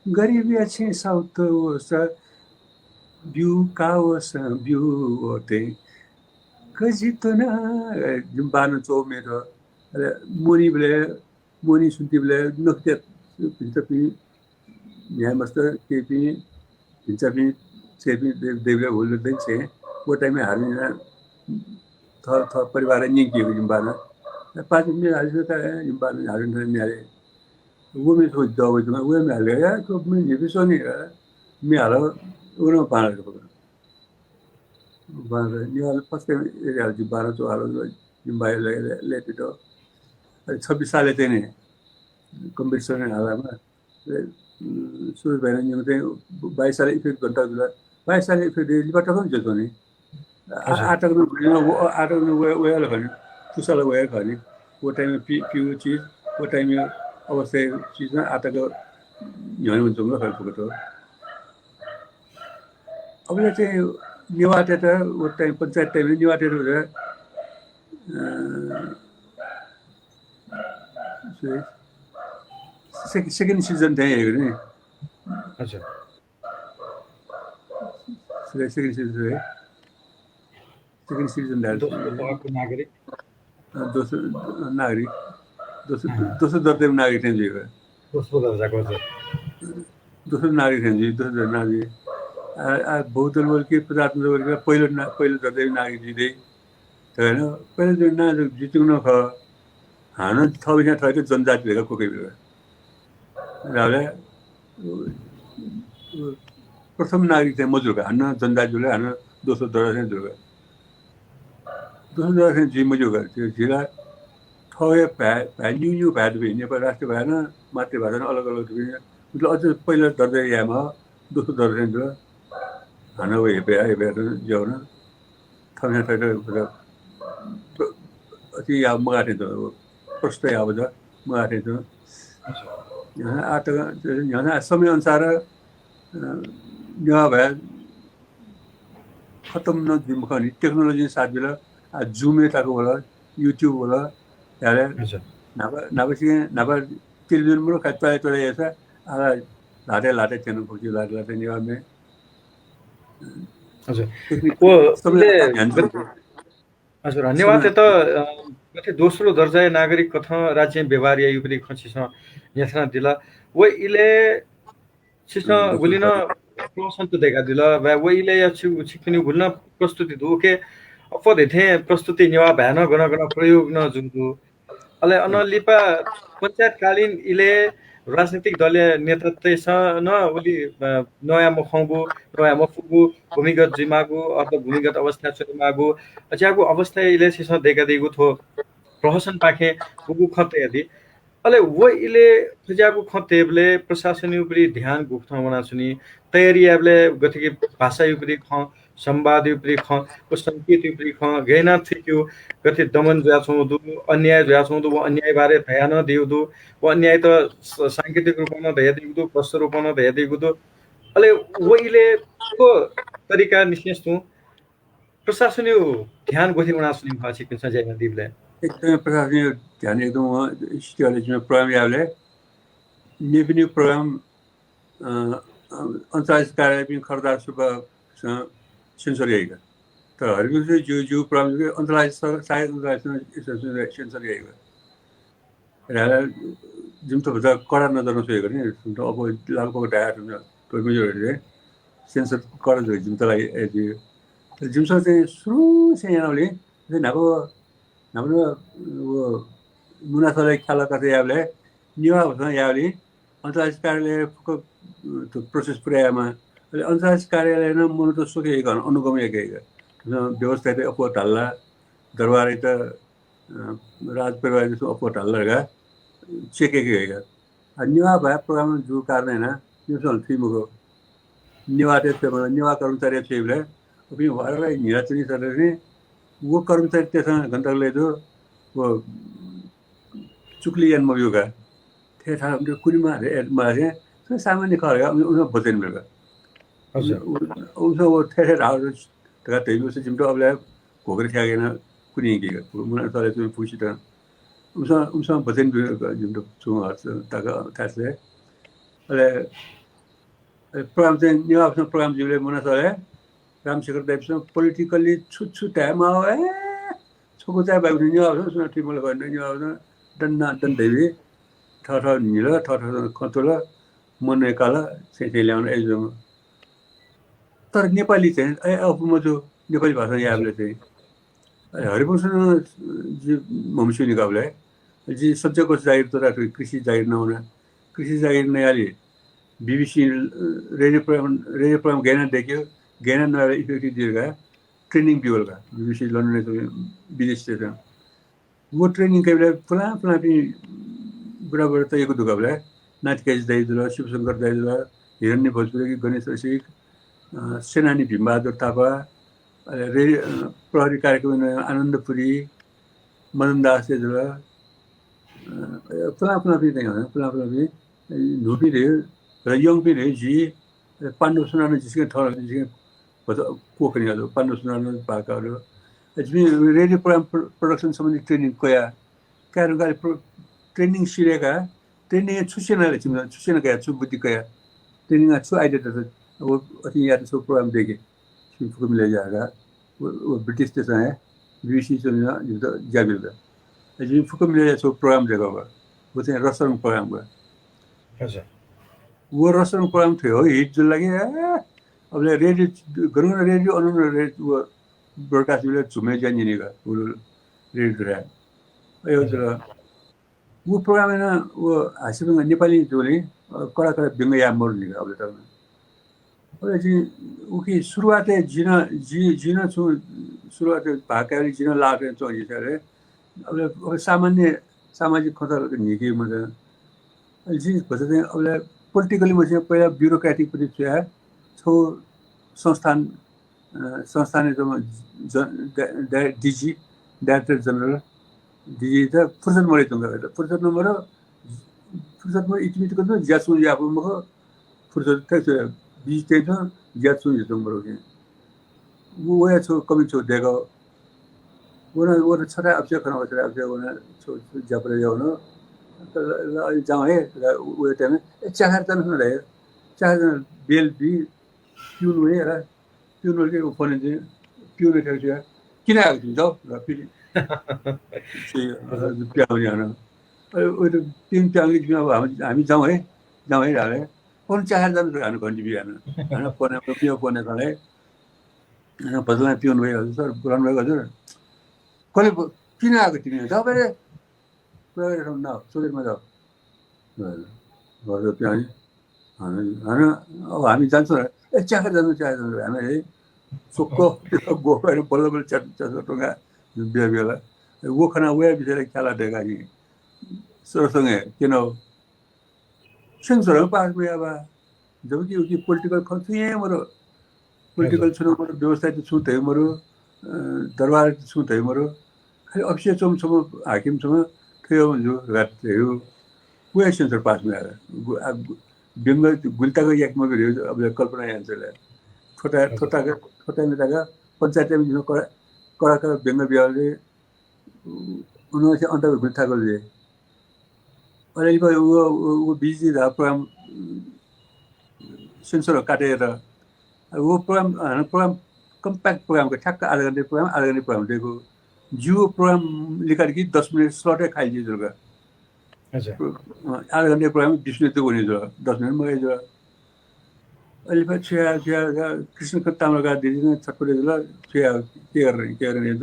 गरीब छे साउत वसा बिउ काओ बिउ थे गजितो न जुम्बानो चो मेरो मोनी सुन्ती बेला नक्ते भिन्छ पि यहाँ मस्त के पि भिन्छ पि सेपि देवले बोल्दै छे वो टाइम में हार्ने थ परिवार नि के जुम्बाना पाँच में हाल त जुम्बाना हार्ने म्याले वो में तो दो जुमा वो में हाल गया तो मैं ये भी सुनी मैं हाल उनो पार को बार नि हाल फर्स्ट टाइम एरिया जुम्बाना तो हाल जुम्बाले लेते तो 26 साल चाहिँ नि कम्पिटिसन हालामा सुरु भएर नि चाहिँ 22 साल इफेक्ट घन्टा जुल 22 साल इफेक्ट लिबाट पनि जतो नि आटक न वेल भने कुशल वेल भने वो टाइम में पिउ चीज वो टाइम में अवश्य चीज में आटक यहाँ हुन्छ म खर्चको त अब चाहिँ निवाटे त वो टाइम पंचायत टाइम में निवाटे र सेकेन्ड सिजन त्यही हेऱ्यो नि अच्छा सेकेन्ड सिजन दोस्रो नागरिक दोस्रो दर्जन नागरिक थियो दोस्रो दर्जाको दोस्रो नागरिक थियो दोस्रो नागरिक बहुदल बोलके प्रजातन्त्र बोलके पहिलो दर्जन नागरिक जिते होइन पहिलो जो नागरिक जित्नु न ख हान थबिना थैले जनजाति भेगा कोकै बेला राले प्रथम नागरिक चाहिँ मजुरका हान्न जनजातिले हान्न दोस्रो दर्जन जुर्गा दोस्रो दर्जन जी मजुरका त्यो जिल्ला थवे न्यू भ्याट भयो नेपाल राष्ट्रिय भएन मातृभाषा अलग अलग थियो मतलब अझ पहिलो दर्जन यामा दोस्रो दर्जन जुल हान्न हेपे ज्याउन थबिना थैले अति या मगाटे त प्रश्न आउँछ मगाटे त यहाँ आट यहाँ समय अनुसार यहाँ भए खत्म न दिमखनी टेक्नोलॉजी साथ बेला जूम ताको होला यूट्यूब होला यारे नाबा टेलिभिजन में खत्ता है तो ऐसा लाटे चैनल खोजी लाटे निवा में हजुर वो हजुर धन्यवाद त कथे दोस्रो दर्जा नागरिक कथा राज्य व्यवहार या युपरी खचिस यथना दिला वो इले छिस्न गुलिन प्रोसन त देखा दिला वो इले या छिकनि गुल्न प्रस्तुति दो के अपदे थे प्रस्तुति निवा भएन गन प्रयोग न जुगु अले अन लिपा पंचायत कालीन इले राजनीतिक दलीय नेतृत्वसँग न उली नयाँ मुखौँगु नयाँ मफुगु भूमिगत जिमागु अर्थ भूमिगत अवस्था चुमागु अच्यागु अवस्था इले सिसा देखा दिगु थो प्रहसन पाखे बुगु खते यदि अले वो इले फजागु खतेबले प्रशासन उपरि ध्यान गुक्था वना सुनी तयारी याबले गतिके भाषा उपरि ख संवाद उपरि ख को संकेत उपरि ख गैना थिक्यो गति दमन ज्याछौँ दु अन्याय ज्याछौँ दु वो अन्याय बारे ध्यान दिउ दु वो अन्याय त सांकेतिक रूपमा दया दिउ दु वस्तु रूपमा दया दिउ दु अले वो इले को तरिका निस्केस तु प्रशासन ध्यान गोथि वना सुनी भाषी किन सजाय दिबले एकदमै प्रशासनिक ध्यान एकदम कलेजमा प्रोग्राम यावले नेभिन्यू प्रोग्राम अन्तर्राष्ट्रिय कार्यालय पनि खरदार सुब्बासँग सेन्सर गएको तर हरिपुर जो प्रोग्राम अन्तर्राष्ट्रिय सायद अन्तर्राष्ट्रिय सेन्सर गएको र जुन त भन्छ कडा नजरमा सोहेको नि अब लालको ढाड टोइमेजोहरूले सेन्सर कडा जुन तलाई जुनसँग चाहिँ सुरु चाहिँ यहाँले नाको हाम्रो मुनासलाई ख्याल गर्दै यावले निवा भन्छ यावले अन्तर्राष्ट्रिय कार्यालय त्यो प्रोसेस पुर्याएमा अहिले अन्तर्राष्ट्रिय कार्यालय न मुनु त सोकेको अनुगमन गएको व्यवस्था त अपो ढल्ला दरबार त राज परिवार जस्तो अपो ढल्ला चेकेको गएको निवा भए प्रोग्राम जो कारण यो सल थिमुको निवा त्यो निवा कर्मचारी थिएले अभी भएर निराचनी सरले वो कर्मचारी त्यसमा घण्टाले जो वो चुक्लियन मयुगा थे था कुनीमा मारे त्यो सामान्य खरेगा उन बजेन बेगा उन वो थे राव तका तेलु से जिमटो अबले गोगर थियागेन कुनी गेगा मुना सले त्यो पुछि त उनसँग बजेन जिमटो छुवा तका थासे अले प्रोग्राम चाहिँ निवा प्रोग्राम जिले मुना सले रामशेखर देवसँग पोलिटिकल्ली छुट्यामा छोको चाहिँ भयो भने निवा टिमले गर्ने निवा दन्न देवी ठ निल ठ खतोल मन काला चाहिँ ल्याउन एजो तर नेपाली चाहिँ अब म जो नेपाली भाषा याबले चाहिँ हरिभूषण जी ममसुनी गावले जी सब्जेक्टको जागिर त कृषि जागिर नहुन कृषि जागिर नयाली बीबीसी रेडियो प्रोग्राम गैना देखियो गैना नयाँ इफेक्टिभ दिएगा ट्रेनिङ बिउलका बीबीसी लन्डन विदेश स्टेशन वो ट्रेनिङ के बेला पुला पनि बुढाबुढा त एक दुःखले नातिकेश दाइजुला शिवशङ्कर दाइजुला हिरण्य भोजपुरी गणेश रसिक सेनानी भीमबहादुर थापा प्रहरी कार्यक्रम आनन्दपुरी मदन दास दाइजुला पुला पनि त्यही पुला पनि धुपी रह्यो र यङ पनि रह्यो जी पाण्डव सुनाउनु जिसकै ठहर जिसकै पोखरी हाल्यो पाण्डव सुनाउनु भाकाहरू रेडियो प्रोग्राम प्रोडक्सन सम्बन्धी ट्रेनिङ कोया कारण ट्रेनिङ सिरेका ट्रेनिङ छुसेनाले छुसेना गया छु बुद्धि गया ट्रेनिङ छु आइडिया त अब अति यहाँ सो प्रोग्राम देखे फुको मिले जाएगा वो ब्रिटिश स्टेशन है बीबीसी चलना जो जाबिल का जी फुको मिले सो प्रोग्राम देखा हुआ वो चाहिँ रसरङ प्रोग्राम का हजुर वो रसरङ प्रोग्राम थियो हिट जो लगे अब रेडियो गरौँ न रेडियो अनुन रेडियो वो ब्रोडकास्ट मिले झुमे जानिने का वो रेडियो रहा यो जरा वो प्रोग्राम है ना वो हासिबंग नेपाली जोली कडा बिंग या मर्नी का अब तक और जी उकी शुरुआत है जीना छु शुरुआत भाकाली जीना लागे तो जी सर अब सामान्य सामाजिक खतर निके मतलब जी बताते हैं अब पोलिटिकली मुझे पहिला ब्युरोक्रेटिक पनि थियो छो संस्थान डीजी डाइरेक्टर जनरल डीजी त फुर्सद मरे तुंगा फुर्सद नंबर इटिमिट को जासु या मको फुर्सद तक बीज ते तो जासु जतो मरो के वो या छो कमी छो देखो वो छरा अब्जे खना छरा अब्जे वो छो जापरे जाओ न जाओ है वो टाइम चार जन रहे चार जन बेल भी प्यून हुए यार प्यून के ऊपर ने प्यून के क्या किन आयो जाओ फिर प्याउ जाना वो तो तीन प्याउ की हामी जाऊ है हाले फोन चार जन हानु घन्टी बिहान हैन फोन खाले हैन बदला प्यून भयो सर पुरानो भएको हजुर कसले किन आएको तिमी जाऊ बरे न सोधेरमा जाऊ गर्छ चाहिँ होइन अब हामी जान्छौँ ए चिया खाएर जानु हामी चोक्क गएर बल्ल बल्ल 400 टଙ୍କା बिहा बेला वो खाना वे बिचरा खेला देगा जी सरसँगै किन सेन्सर पास भयो अब जबकि उसकी पोलिटिकल खर्चुए मरो पोलिटिकल छुनो मरो व्यवस्था छु तै मरो दरबार छु तै मरो खाली अफिस चोम हाकिम छम थियो जो रात थियो वे सेन्सर पास भयो बंगाल गुल्ताको याकमा गयो अब कल्पना यान्सले छोटा छोटा छोटा नेताका पञ्चायत में कड़ा कड़ा बंगाल बिहारले उन्होंने अंतर गुल्ताको लिए अहिले वो बिजी रहा प्रोग्राम सेन्सर काटेर वो प्रोग्राम कम्प्याक्ट प्रोग्रामको ठ्याक्क आधा घन्टे प्रोग्राम दिएको जियो प्रोग्राम निकाल कि 10 मिनट स्लटै खाइदियो जग्गा आधा घन्टे प्रोग्राम 20 मिनट तो हुने जग्गा 10 मिनट मगाइ जग्गा अहिले पनि छुया कृष्ण ताम्राका दिदी नै छटपटे जग्गा छुया के गर्ने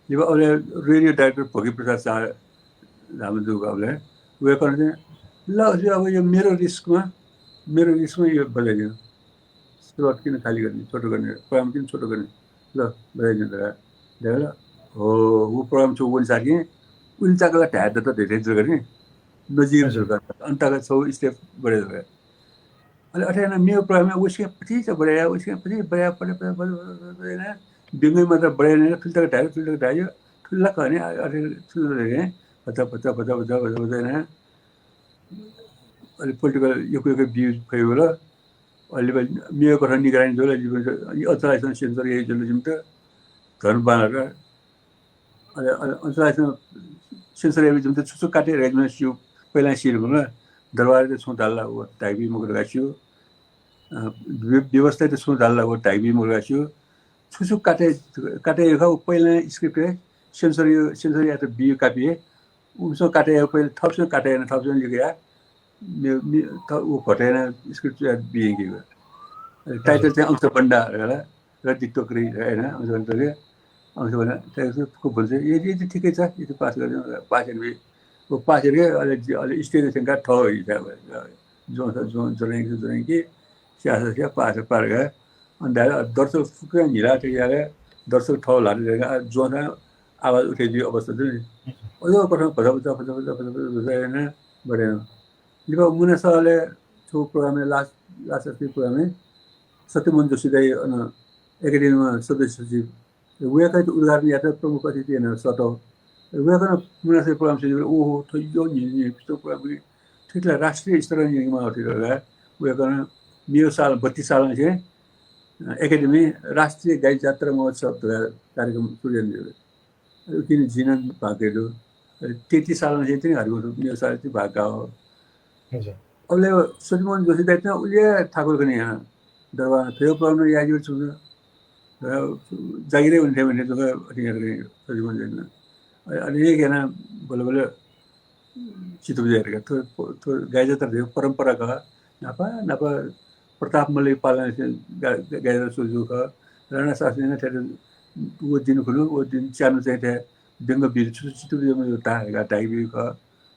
जब अब रेडियो डाइरेक्टर भोगी प्रसाद शाह हाम्रो दुर्गाले वे गर्ने ल अब यो मेरो रिस्कमा यो बजाइदिनु स्लट किन खाली गर्ने छोटो गर्ने प्रोग्राम किन छोटो गर्ने ल बजाइदिनु देखेर हो वो प्रोग्राम छ वन साथी उल्टाको ढाड त धेरै जग्गा नि नजिक जग्गा अन्तका 6 स्टेप बढेर गयो अहिले अठाना मेरो प्रोग्राममा उसके पछि छ बढाया पढे बिङ्गै मात्र बढाएन ठुल्टाको ढाड्यो ठुल्ला भने ठुलो पचा बजाएन अहिले पोलिटिकल यो भ्यू भयो अहिले मेरो कथा निगरानी जो अन्तर्राष्ट्रिय सेन्सर यही जसले त धर्म बाँधेर अहिले अन्तर्राष्ट्रिय सेन्सर यही जुन छुचु काटेर राख्नु सियो पहिला सिरभूमा दरबार छौँ धाल्ला हो ढाइबी मुख राखियो व्यवस्था त छौँ धाल्ला हो ढाइबी मुख राखियो छुचु काटे पहिला स्क्रिप्ट सेन्सर या त बियो कापिए उसो काटे पहिला थपसँग काटेन थपसँग लेख्या वो घटेन स्क्रिप्ट बिए टाइटल चाहिँ अंश बन्डा र दिक्तोक्री होइन अंश बन्डाले अंश बन्डा त्यसको भन्छ यदि ठिकै छ यो पास गरिदिनु पासेर वो पासेर अहिले स्टेजनका ठाउँ हिसाब जोडेँ कि स्यासा पास पार गयो अन्त दर्शक फुक्रा हिला ठिकाले दर्शक ठाउँ हालेर जोसँग आवाज उठाइदियो अवस्था थियो नि अझ कठमा भजा बढेन लिबा मुना सरले छो प्रोग्रामले लास्ट प्रोग्रामले सत्यमोहन जोशीलाई एकाडेमीमा सदस्य सचिव उहाँकै उद्घाटन यात्रा प्रमुख अतिथि होइन सट उहाँको मुना सर प्रोग्राम सचिव ओहो थैयो नि प्रोग्राम ठिकलाई राष्ट्रिय स्तरमा निर्माण उठेर उहाँको मेरो साल 32 सालमा चाहिँ एकाडेमी राष्ट्रिय गाई जात्रा महोत्सव कार्यक्रम सुरु थियो किन जिनन भागेको 33 सालमा चाहिँ पनि हरिको मेरो साल चाहिँ भागका हो अहिले सत्यमोहन जोशी दाइ चाहिँ उसले ठाकुरको नि यहाँ दरबार फेरि प्रोग्राम याद छु जागिरै हुन्थ्यो भने सत्यमोहन जोशी अनि एकजना बल्ल बल्ल चित्त बुझाइरहेका त्यो गाई जात्रा थियो परम्पराका नापा प्रताप मल्ल पालना गाई जात्रा सोझो ख राणा शास्त्री नै ठ्याक्क वो दिन खुल्यो वो दिन च्यानो चाहिँ त्यहाँ व्यङ्ग बिर चित्त बुझाइमा यो ढाई बिर ख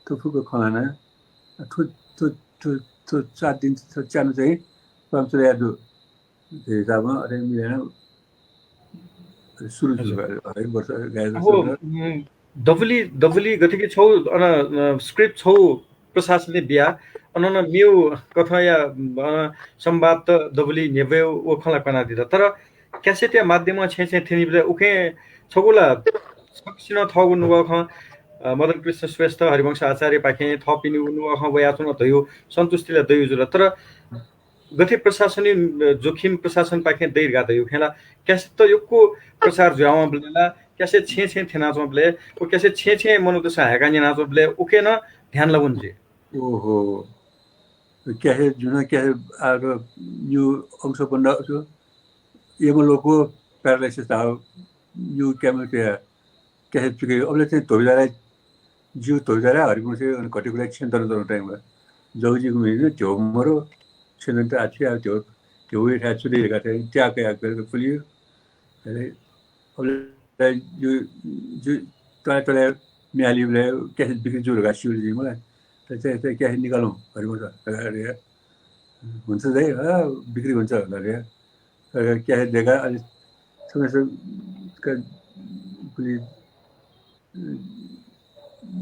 थुप्रोको खनाना त्यो 4 दिन च्यानो चाहिँ पञ्चर यादु हिसाबमा अरे मिलेन सुरु हरेक वर्ष गाई दबली गतिके छौ स्क्रिप्ट छौ प्रशासनले बिया अनन म्यू कथा या संवाद त दबली नेबे ओ खला कना दिदा तर क्यासेट या माध्यममा छे थिनि बले उखे छगुला सकिन थगु नुवा ख मदन कृष्ण श्रेष्ठ हरिवंश आचार्य पाखे थपिनु नुवा ख वयाचुन दयो सन्तुष्टिले दयो जुल तर गति प्रशासनिक जोखिम प्रशासन पाखे दैर गादा यो खेला क्यासेट त योको प्रचार जुआमा बलेला कैसे छे थे नाचो बले वो कैसे छे मनो तो सहायका नि नाचो बले ओके न ध्यान लगुन जे ओहो कैसे जुना कैसे आरो न्यू अंश बन्दा छ एमलोको प्यारालाइसिस था न्यू केमिकल कैसे पिके अबले चाहिँ धोइदाले जिउ धोइदाले हरिको चाहिँ घटेको सेन्टर दर टाइममा जौजी गुमिने त्यो मरो सेन्टर त आछि आ त्यो वे था छुले गाते ट्याके आके पुलियो अबले यो जो तले म्यालीले क्यासेट बिक्री जोर गासियो मलाई त चाहिँ क्यास निकालौँ हरिमो छ अरे हुन्छ चाहिँ बिक्री हुन्छ अरे क्यास दिएका अनि समस्या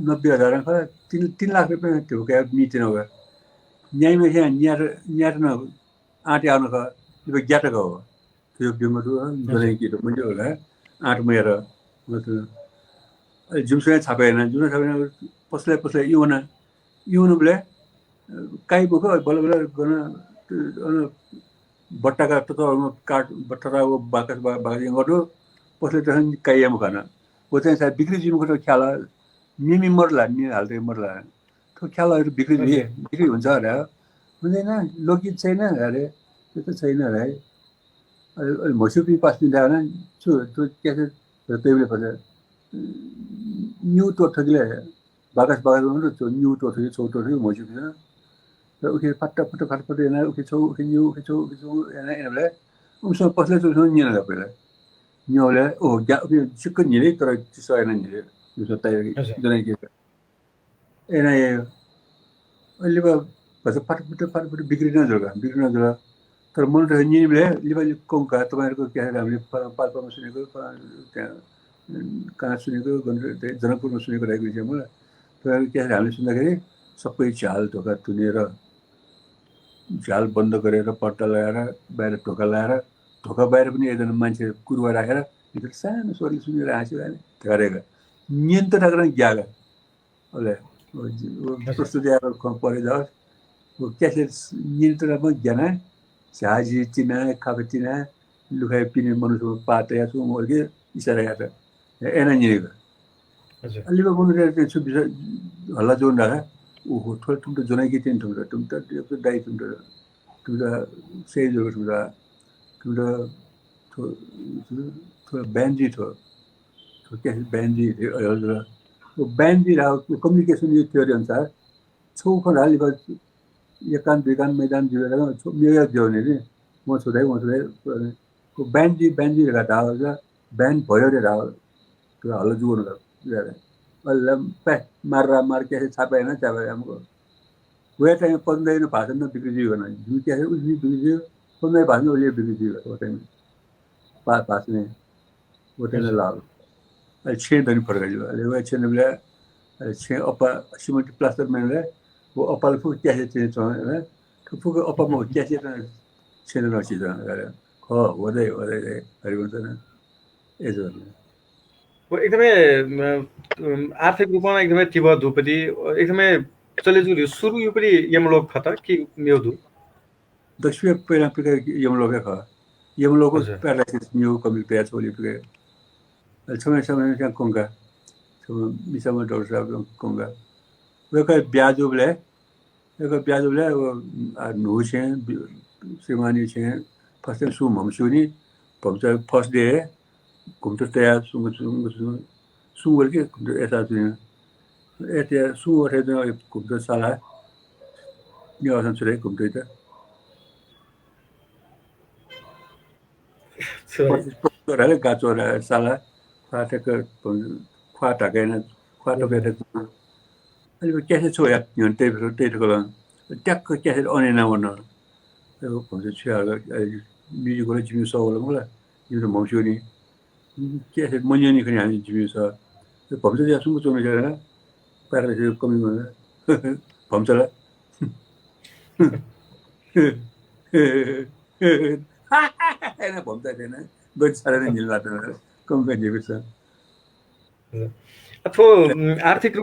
90,000 खा 3 लाख रुपियाँ त्यो क्या मीटिंग होगा न्याय में यहाँ न्यार न आटे आउनु खा यो ज्ञात हो त्यो बिमो जनै के मैले होला 8 मेर मतलब जुमसँग छापेन पसले युन बले काई बोको बल गर्न बट्टाका तत्वमा काट बट्टा बाकस बागजिङ गर्नु पसले त काइयाम खान वो चाहिँ सायद बिक्री जिमको त ख्याल मिमी मर्ला नि हाल्दै मर्ला त्यो ख्यालहरु बिक्री हुन्छ अरे हुँदैन लोकगीत छैन अरे त्यो त छैन अरे अहिले मसुपी पास दिँदा हैन छु त्यो के त्यसले पनि न्यू तो ठगले बाकस गर्नु त्यो न्यू तो ठगले छोटो ठगले मसुपी हैन र उखे फट्टा हैन उखे छौ उखे न्यू उखे छौ हैन हैनले उसँग पसले चाहिँ निन गपेला न्यूले ओ चिक्क निले तर चिसो हैन निले यो तयारी जनै के एना अहिले बस फटफट बिग्रिन जग्गा तर मन त निले लिबाले कोंका तपाईहरुको के हामीले पाल्पामा सुनेको त्यहाँ कहाँ सुनेको जनकपुरमा सुनेको रहेको छ मलाई तर के हामीले सुन्दाखेरि सबै झाल ढोका तुनेर झाल बन्द गरेर पट्टा लगाएर बाहिर ढोका लगाएर ढोका बाहिर पनि एकजना मान्छे कुरुवा राखेर भित्र सानो स्वरले सुनेर हाँस्यो भने गरेको नियन्त्रण गर्न ग्यागा ओले प्रस्तुति आएर परे जाओस् वो कैसे नियन्त्रणमा ज्ञान झाजी चिना खापचिना लुखाइ पिने मनुष्य पाते या सु मोर्गे इशारा यात एना निरेको अलि बा मनुष्य छु हल्ला जोन राखा ओहो थोर तुम त जनै के तिन तुम त यो दाइ तुम त सही जो तुम त थोड़ा बैंजी थो तो कैसे बैंजी वो बैंजी रहा कम्युनिकेशन ये थ्योरी अनुसार छौ खन हाली बस एकान दुईकान मैदान जुरेर मेरो जोने नि म छुदै वो बैंजी रहा था बैंड भयो रे रहा तो हल्ला जुगोन रे अल्ला पे मार के छापे ना छापे हमको वे टाइम पंद्रह भाषण में बिक्री जी होना जो क्या है उसमें बिक्री जी 15 भाषण में ये बिक्री जी वो टाइम पास में वो टाइम लाभ अच्छे दिन पर गई अरे वो अच्छे ने अच्छे अपा सीमेंट प्लास्टर में ले वो अपा फुक कैसे चेंज होना तो फुक अपा में कैसे चेंज होना चाहिए हो वो दे हरिवंश ने ऐसे वो एकदमै आर्थिक रूपमा एकदमै तीव्र धुपदी एकदमै चलेजुरी सुरु यो पनि यमलोक खता कि मेउदु दक्षिण पहिला प्रकार यमलोक खा यमलोक पैरालाइसिस न्यू कमिक तयार छोली प्रकार समय क्या कोंगा तो मिसामा डॉक्टर साहब कोंगा वे का ब्याजोबले वो नु छे श्रीमानी छे फर्स्ट टाइम सुम हम सुनी पहुंचा फर्स्ट डे घुमते तयार सुंगर के ऐसा सुन ऐसे सुंगर है जो घुमते साला ये आसान चले घुमते था रहे गाचो रहे साला ख्वाटा कहना ख्वाटा कहते अरे कैसे छोया टे को ट्याक कैसे ऑन ना वरना वो घुमते छुआ म्यूजिक वाला जिम्मी सौ वाला बोला ये तो मौजूद कैसे मन्यनी खनि हामी जिम्मी सौ तो घुमते जा सुंग चोने जा रहा पैर से कमी में घुमचला हैन भन्छ हैन गड सारा नै निल्ला त कम गर्ने बिस अथवा आर्थिक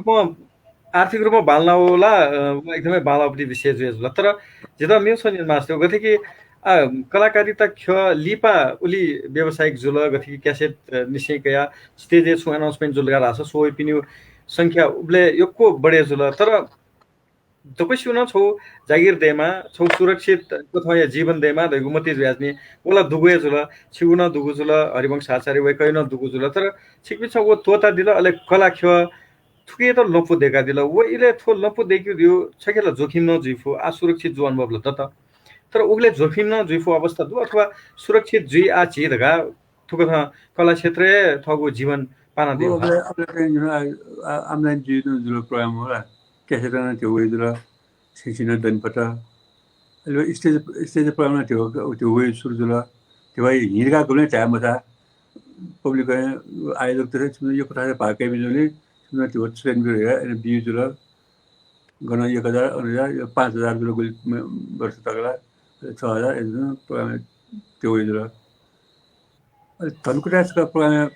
रूपमा बाल्न होला एकदमै बालापट्टि विशेष जुल तर जेदा मेरो छ नि मास्टर गथे कि कलाकारिता ख लिपा उली व्यावसायिक जुल गथे कि क्यासेट निशेकया स्टेज छु अनाउन्समेन्ट जुलगा रास सोय पिन्यु संख्या उबले यक्को बढे जुल तर तपाईँ न छौ जागिर देमा छौ सुरक्षित अथवा या जीवन देमा दगुमती ज्याजनी ओला दुगुए जुल छिगुन दुगु जुल हरिवंश आचार्य वे कैन दुगु जुल तर छिकपि छ वो तोता दिल अले कला ख थुके त लपु देखा दिल वो इले थो लपु देखि दियो छकेला जोखिम न जुइफु असुरक्षित जो अनुभव ल त तर उगले जोखिम न जुइफु अवस्था दु अथवा सुरक्षित जुइ आ चिदगा थुक कला क्षेत्र थगु जीवन पाना दियो आमलाइन जुइनु जुल प्रोग्राम होला क्यासेटना त्यो वेजुल सिसिना दनपटा अहिले स्टेज प्रोग्राममा त्यो वे सुरुजुल त्यो भाइ हिँडका गुले टाइम बता पब्लिक आयोजक त यो कुरा भाकै बिजुले त्यो ट्रेन गरेर अनि बिजुल गन 1000 अनि 5000 जुल गुल वर्ष तकला 6000 एकदम प्रोग्राम त्यो वेजुल धनकुटाका प्रोग्राम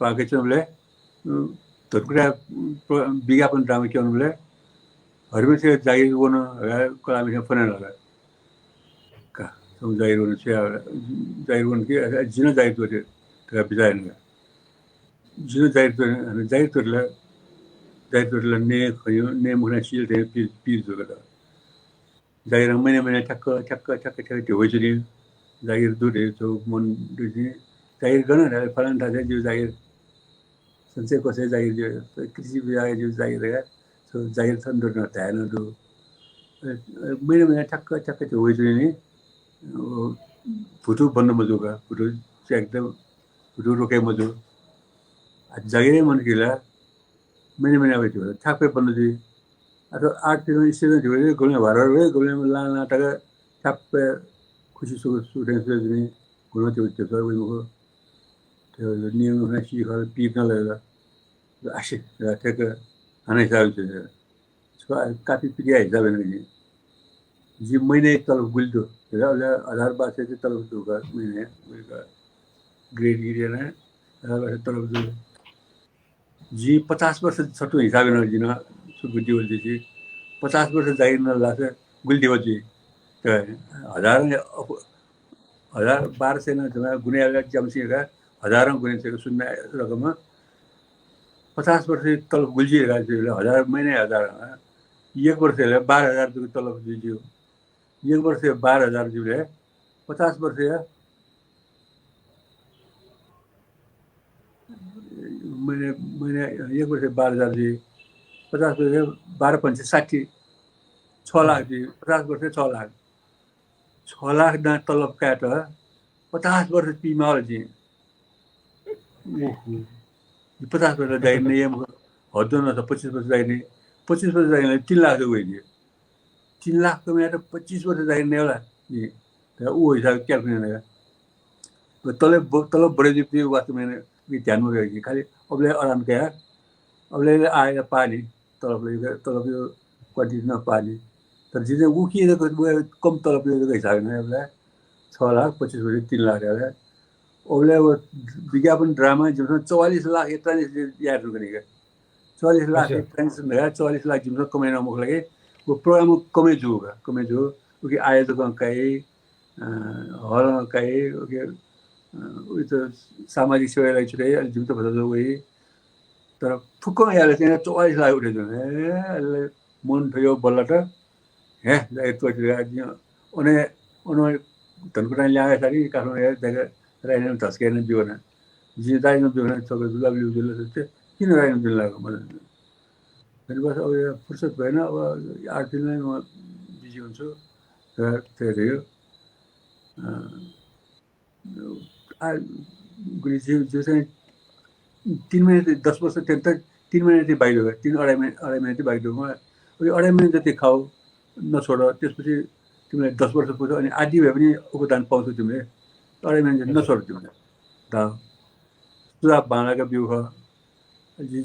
भाकै चले धनकुटा विज्ञापन ड्रामा के अनुले हरमे से जागिर गर्न कलामी फनेल का सब जागिर गर्न छ जागिर गर्न के जिन जागिर तो त्यो बिजाइन जिन जागिर तोरले ने खयो ने मुना सिल दे पिज जोगा जागिर महिना ठक्क त्यो होइजरी जागिर दुरे जो मन दुजी जागिर गर्न फलन थाहा जो जागिर संचय कसै जागिर जो कृषि विभाग जो जागिर सो जागिर सन्दर्भ नथाएन दु महिना ठक्क त्यो होइजरी नि फुटु बन्न मजुगा फुटु चाहिँ एकदम फुटु रोके मजु जागिरै मन किला महिना भयो ठ्याक्कै बन्न दि अथवा आर्ट फिल्म स्टेजमा थियो गोले भरर गोले लाना नाटक ठ्याप्पै खुसी सुटेन नि गुण त्यो उयो त्यो नियम सिखर पिर्न लगेर आशे ठ्याक्क हाने हिसाब काफी पिरिया हिसाब नि जी महिने तलब गुल्दो र 1000 बासे चाहिँ तलब दुगा महिने ग्रेड गिरेन 1000 बासे तलब दु जी 50 वर्ष छटो हिसाब न जिन सुगुदी वल्दी जी 50 वर्ष जागिर न लाछ गुल्दी वजी त 1200 न जमा गुनेला जमसीगा 1000 गुने चाहिँ सुन्न रकम 50 वर्ष तलब गुल्जी राजले 1000 महिने 1000 एक वर्षले 12000 रुपैयाँ तलब दियो एक वर्ष 12000 जुले 50 वर्ष मैंने एक वर्ष 12000 जी 50 वर्ष 12 पंच 60 6 लाख जी 50 वर्ष 6 लाख 6 लाख ना तलब काट 50 वर्ष पीमाल जी 50 वर्ष जाए नियम हद्दो न 25 वर्ष जाए नहीं 25 वर्ष जाए 3 लाख गई जी 3 लाख को मैं 25 वर्ष जाए नहीं होला जी वो हिसाब क्या करने तलब बड़े जी वास्तव में ध्यान में रहेगी खाली अबले आराम क्या अबले आए पानी तलब यो क्वान्टिटी न पानी तर जिसे वो की कम तलब हिसाब में अबले 6 लाख 25 वर्ष 3 लाख है अबले वो विज्ञापन ड्रामा जिसमें 44 लाख इतना याद रुकने 44 लाख 44 लाख जिसमें कमाने मुख लगे वो प्रोग्राम कमे जो क्योंकि आयोजक कहीं हल कहीं उयो त सामाजिक सेवालाई छुट्याइ अलि जिम्तो भन्छ वही तर फुक्क याले चाहिँ 44 लाख उठेछ मन थियो बल्ल त हे यस्तो ओने धनकुटा ल्याए सारी काठमाडौँ देखा राइनो धस्केन बिउन जी राइनो बिउन सबै गुलाबली उजुल किन राइनो बिउन लाग्यो मैले बस अब फुर्सद भएन अब 8 दिनमै म बिजी हुन्छु र त्यही हो गुरुजी जो चाहिँ 3 महिना 10 वर्ष त्यहाँ त 3 महिना चाहिँ बाहिर गयो 3-2.5 महिना चाहिँ बाहिर गयो म 2.5 महिना जति खाऊ नछोड त्यसपछि तिमीलाई 10 वर्ष पुग्छ अनि आदि भए पनि उपदान पाउँछौ तिमीले 2.5 महिना चाहिँ नछोड तिमीले दा सुधा भाँडाका बिउ ख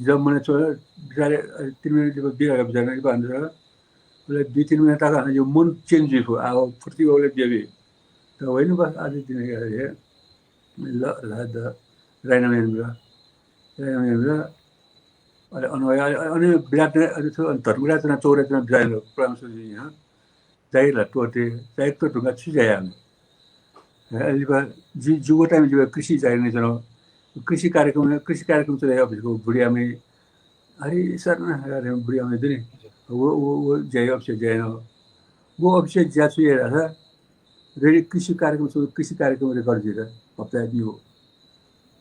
जब मैंने छोड़ा बिचारे 3 महिना जब बिगाका बिचारे के भन्छ उसले 2-3 महिना तक यो मन चेन्ज हो अब फुर्ती वाले बेबी त होइन बस आज दिन के ल राइनामेन्द्र अनि विराट धर्मराज चौराजना बिरालो प्रांशुजी यहाँ जाइला टोटे जाइक तो ढुंगा छि जाया अहिले जी जुगो टाइम जो कृषि चाहिने जनो कृषि कार्यक्रम चलायो अफिसको बुढिया में अरे सर न बुढिया में दिने वो जाय अफिस जाएन वो अफिस जा छु हेरा रेडी कृषि कार्यक्रम रिकॉर्ड दिएर हप्ता दियो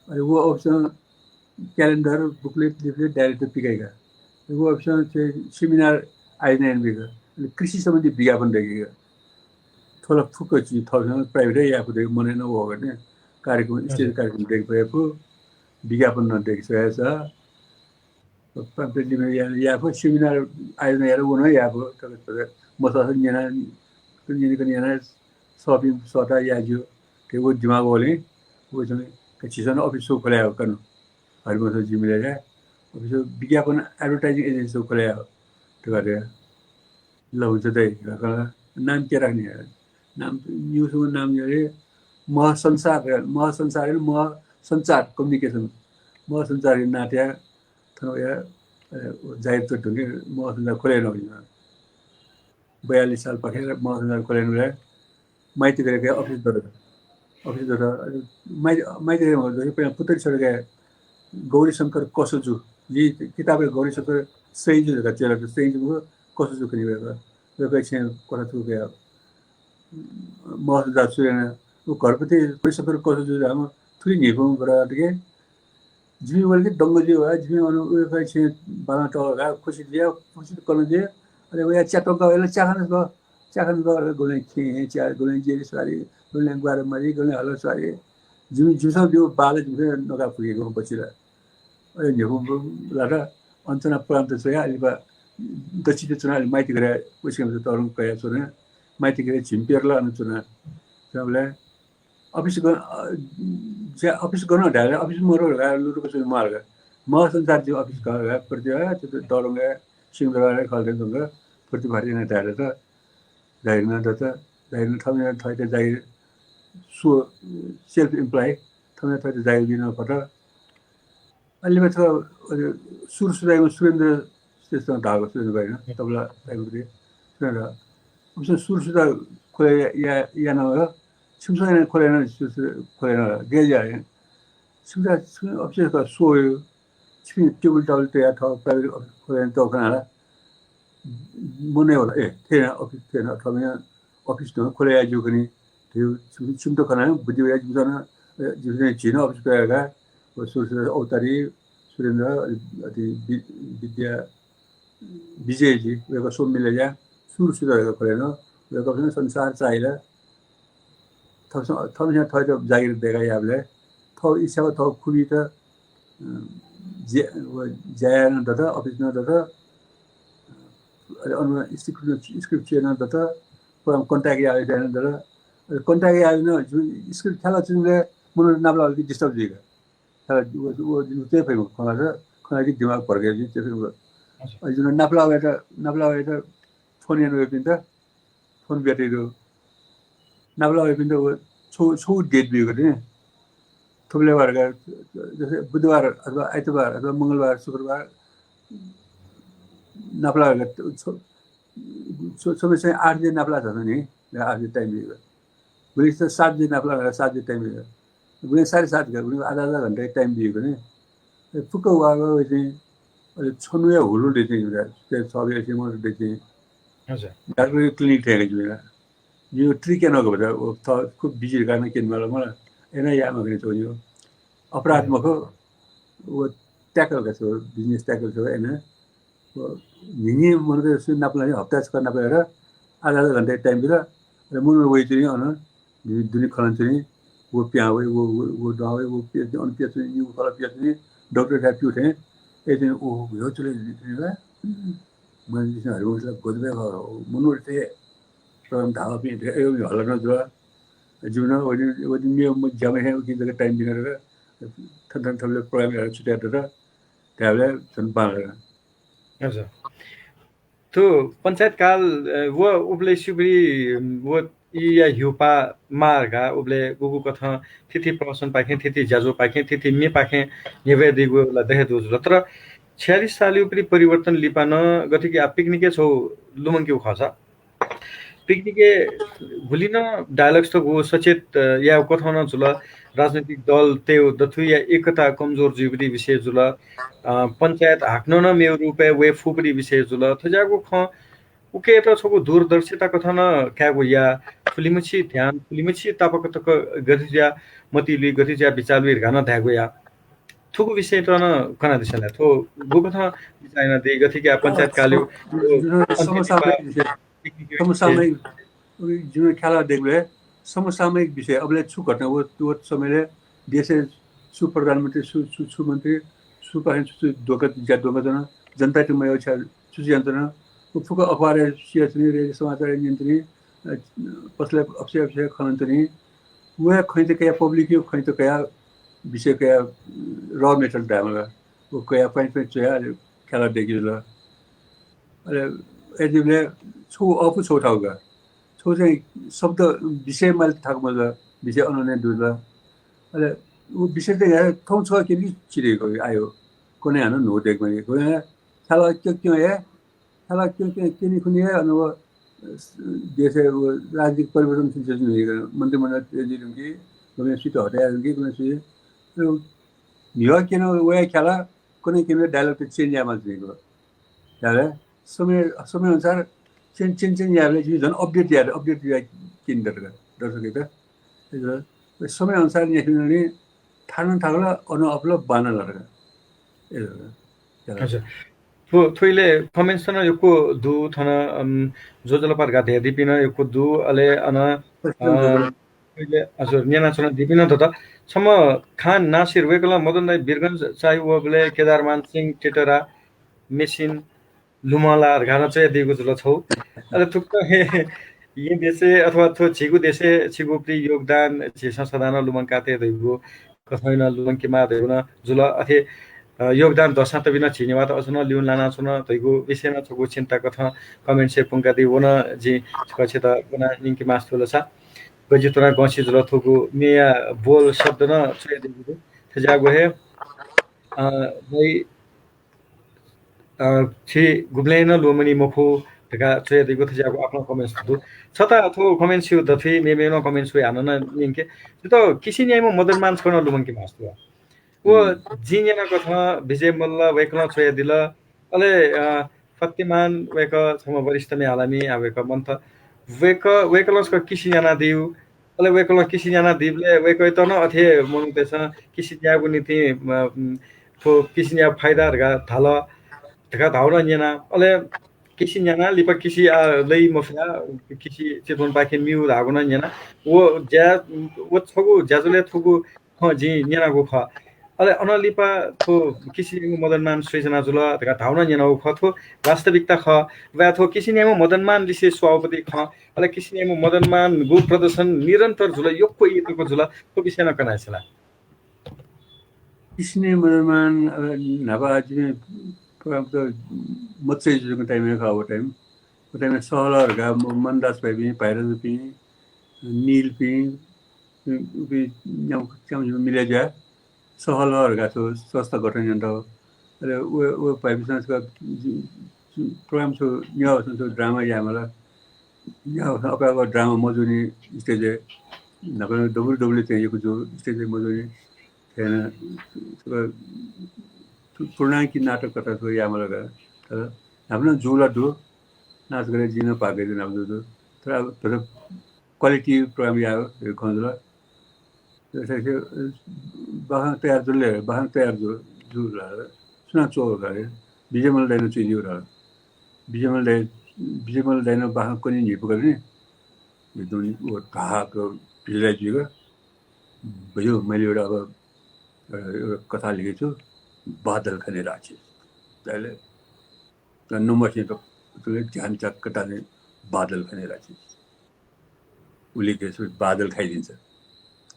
अनि वो office calendar booklet leaflet direct पिकाइका वो अफिस चाहिँ सेमिनार आइने बिगा कृषि सम्बन्धी विज्ञापन देखेगा थोड़ा फुक्क चीज थोड़ा प्राइवेट या कुछ मने न हो गर्ने कार्यक्रम स्टेज कार्यक्रम देख पाएको विज्ञापन न देखिसकेको छ pamphlet ya fo seminar ayono yara wono ya fo mosa nyana nyana shopping sota ya jo ke wo दिमाग वाले वो जने के चीजों ऑफिस को खोला है कनो हर मोसा जी मिलेगा ऑफिस विज्ञापन एडवर्टाइजिंग एजेंसी को खोला है तो करे ल हुन्छ त नाम के राख्ने नाम न्यूज को नाम यले महासंसार महासंचार कम्युनिकेसन महासंचार नाट्या थनो या जाहिर तो ढुंगे महासंचार खोलेन होइन 42 साल पखेर महासंचार खोलेन रे माइती गरेको अफिस दर माइती गरेको पहिला पुत्री छोडेको गौरी शंकर कसुजु जी किताब गौरी शंकर सहीजु का चेला सहीजु कसुजु पनि भएको एकछिन कुरा थुके महसुस सुरेन उ घरपति गौरी शंकर कसुजु हम थुरी निभो बराट के जिमी वाले डंगजी हो जिमी अनु उ एकछिन बाला टगा खुशी गर्न दिए अरे वो च्याटो गएला चाखन गएर गोले खे च्या गोले जेरी सारी गोले गएर मरी गोले हलो सारी जिमी जुसा दियो बाले जुसे नगा पुगेको पछिला अरे नेहु लाटा अन्तना प्रान्त छ या अलिबा दक्षिण चुनाव माइती गरे उसको तरुण कया छोरे माइती गरे झिम्पेरला अनुचुना सबले अफिस गर्न ढाले अफिस मरो लुटको छ मार्ग महासंचार जो अफिस गए प्रति त्यो तरुण सिंहदरबार खल्दै दंग प्रतिभारी ने ढाले त जाहिरमा त जाहिरमा थमे थैते जाहिर सो सेल्फ एम्प्लॉय थमे थैते जाहिर दिन पट अहिले मात्र सुरसुदाइमा सुरेन्द्र त्यस्तो ढाको सुरेन्द्र भएन तबला टाइमले सुनेर उसले सुरसुदा खोले या नभएर सिमसाने खोलेन गेजा सिमसा अफिसको सोयो छिन टेबल तयार ठाउँ प्राइभेट खोलेन त कहाँ मने होला थिएन अफिस थिएन अथवा अफिस न खोले आजु पनि त्यो छिमतो खाना बुझिया जुन जुन छिन अफिस गएका सुरसुदा अवतारी सुरेन्द्र अति विद्या विजयजी उहाँको सोम मिलेजा सुरसुदा खोलेन उहाँको पनि संसार चाहिला थमसँग थैतो जागिर देखा याबले थौ इच्छाको थौ खुबी त ज्यान दता अफिस न दता अनु स्क्रिप्ट चेन दता प्रोग्राम कन्ट्याक्ट आयो छैन दता कन्ट्याक्ट आयो न जुन स्क्रिप्ट खेला चुनले मन नाप्ला अलि डिस्टर्ब दिएको वो त्यही फेरि खना दिमाग भर्केर चाहिँ त्यो जुन नाप्ला भएर फोन हेर्नु पनि त फोन भेटेको नाप्ला पनि त छौ डेट दिएको थिएँ थुप्रै भएका जस्तै बुधबार अथवा आइतबार अथवा मङ्गलबार शुक्रबार नाप्ला समय 8 दिन नाप्ला छ नि 8 दिन टाइम दिएको भोलि त 7 दिन नाप्ला 7 दिन टाइम दिएको भोलि 7:30 गयो आधा घन्टा टाइम दिएको नि फुक्क उहाँको चाहिँ अहिले छनुया हुलु चाहिँ सबै चाहिँ चाहिँ डाक्टर क्लिनिक थियो जुन यो ट्रिक नगएको भएर खुब बिजी कारण किन्नु मलाई एना यामा पनि छोड्यो अपराधमा को वो ट्याकल गर्छ बिजनेस ट्याकल छ हैन निनी मनले सुन नाप्ला हप्ता गर्न पाएर आधा घन्टा टाइम दिएर मुन वही चाहिँ अन दुनी खलन चाहिँ वो प्यावे वो दावे वो अन पिया चाहिँ न्यू कलर पिया चाहिँ डाक्टर साहब पिउ थे ए चाहिँ ओ यो चले दिला मैले चाहिँ हरु गोदबे मुनु चाहिँ प्रोग्राम धावा पनि ए हल्ला न जुन वो नियम जमे है कि जगह टाइम दिएर थन थनले प्रोग्राम छुट्याएर त्यहाँले जुन पाएर हजुर तो पंचायत काल वो उबले सुबरी वो या युपा मार्गा उबले गुगु कथा थिथि प्रमोशन पाखे थिथि जाजो पाखे थिथि मे पाखे निवेदिगु ला देखे दोज तर 46 साल उपरि परिवर्तन लिपान गति कि पिकनिके छौ लुमंक्यु खसा पिकनिके भुलिन डायलग्स तो गो सचेत या कथा न जुल राजनीतिक दल त्यो दथु या एकता कमजोर जीवरी विषय जुल पंचायत हाक्न न मेउ रुपे वे फुपरी विषय जुल थजागो ख उके त छको दूरदर्शिता कथा न क्यागो या फुलिमछि ध्यान फुलिमछि तापक तक गथिजा मतिली गथिजा विचारवीर घन धागो या थुको विषय त न कना दिसला थो गो कथा विचारना दे गथि के पंचायत काल्यो समसामयिक जुन खेला देख्ले समसामयिक विषय अबले छु घटना वो समयले देशे सु प्रधानमन्त्री सु मन्त्री 수가 수 도가 자 도가잖아 जनता टी मैं अच्छा सुझी अंतर फुक अखबार सियासनी रे समाचार नियंत्रण पसले अफसे खनन्तनी वह खैते कया पब्लिक यो खैते कया विषय कया र मेटल डामला वो कया पाइन पे चया खेला देखिला अरे एदिले छु अफु छोटाउगा छु चाहिँ शब्द विषय माल थाक मजा विषय अनने दुला अरे वो विषय त यहाँ ठाउँ छ के चिरेको आयो कोने हान नो देख मैले को खेला क्यों है खेला क्यों किन खुनी है अनि वो देश वो राजनीतिक परिवर्तन चाहिँ नहीं मन्त्रीमण्डल दिनु कि कुनै सिट हटाएर कि कुनै सिट यो किन वो खेला कुनै किन डायलॉग चेन्ज आमा दिएको याले समय अनुसार चेन्ज याले जुन अपडेट या किन दर्शक त समय अनुसार यहाँ थाहा अनु अपलो बाना लगा हजुर थोइले कमेन्ट्स न योको दु थन जोजलपार गा धेदी पिन योको दु अले अन थोइले हजुर न्याना छन दिपिन त सम खान नासिर वेकला मदन दाइ बिरगंज चाहि वबले केदारमान सिंह टेटरा मेसिन लुमला गाना चाहिँ दिएको जुल छौ अले थुक्क यी देशे अथवा थो छिगु देशे छिगु प्रि योगदान छि संसाधन लुमन काते दैगु कथैन लुमन के मा दैगु न जुल अथे योगदान दशा त बिना छिनेवा त असन लिउन लाना छुन दैगु विषयमा छगु चिन्ता कथा कमेन्ट से पुंका दै वन जी छछ त बना निंकी मास थोलसा गजि तोरा गसी जुल थगु मिया बोल शब्द न छय दैगु थजागु हे भाइ छि गुब्लेन लोमनी मफु तका छय दैगु थजागु आफ्नो कमेन्ट्स दु छता थो कमेन्ट्स यु दथि मेमेनो कमेन्ट्स वे हानन निंके त किसी न्यायमा मदनमान छोन लुमन के मास वो जिन्याना कथा विजय मल्ल वेकला छय दिल अले फतिमान वेक छम वरिष्ठ मे आलामी आवेक मन्थ वेकलस क किसी जना दिउ अले वेकला किसी जना दिबले वेक त न अथे मनु तेस किसी न्यागु नीति थो किसी न्या फाइदा रगा थाल तका धाउरा न्याना अले किसी न्याना लिप किसी लई मफिया किसी चेतन पाके मिउ धागुना न्याना वो छगु ज्याजुले थगु जी न्याना गु ख अले अनलिपा थो किसी मदनमान सृजना जुल तका धाउना न्याना ख थो वास्तविकता ख वा थो किसी न्यामो मदनमान लिसे स्वापति ख अले किसी न्यामो मदनमान गु प्रदर्शन निरन्तर जुल योक्को इतको जुल तो विषयमा कनाइसला किसी मदनमान नबाजी प्राप्त मत्स्य जुको टाइम में खाओ टाइम वो टाइम में सहलर गा मनदास भाई भी पायरन भी नील भी न्याउ क्या मिले जा सहलर गा तो स्वस्थ गठन जन्ता अरे वो पाइपिसन का प्रोग्राम छो न्याउ छो ड्रामा या मला न्याउ अपना ड्रामा मजुनी स्टेज नभए डब्ल्यू चाहिँ यो जो स्टेज मजुनी थिएन पूर्णाङ्की नाटक कथा थियो या मलाई तर हाम्रो जोला दो नाच गरेर जिन पाकेन अब दो तर क्वालिटी प्रोग्राम आयो यो खन्जला त्यसैले बाहन तयार जो सुना चो गरे विजयमल दैन चिजियो र विजयमल दैन बाहन कोनी नि पुगने यो दुनी वो कहाको भिलाई दिएको भयो मैले एउटा अब कथा लेखेको छु बादल खाने राजी पहले नंबर से तो ध्यान चक कटाने बादल खाने राजी उली के सो बादल खाइदिन्छ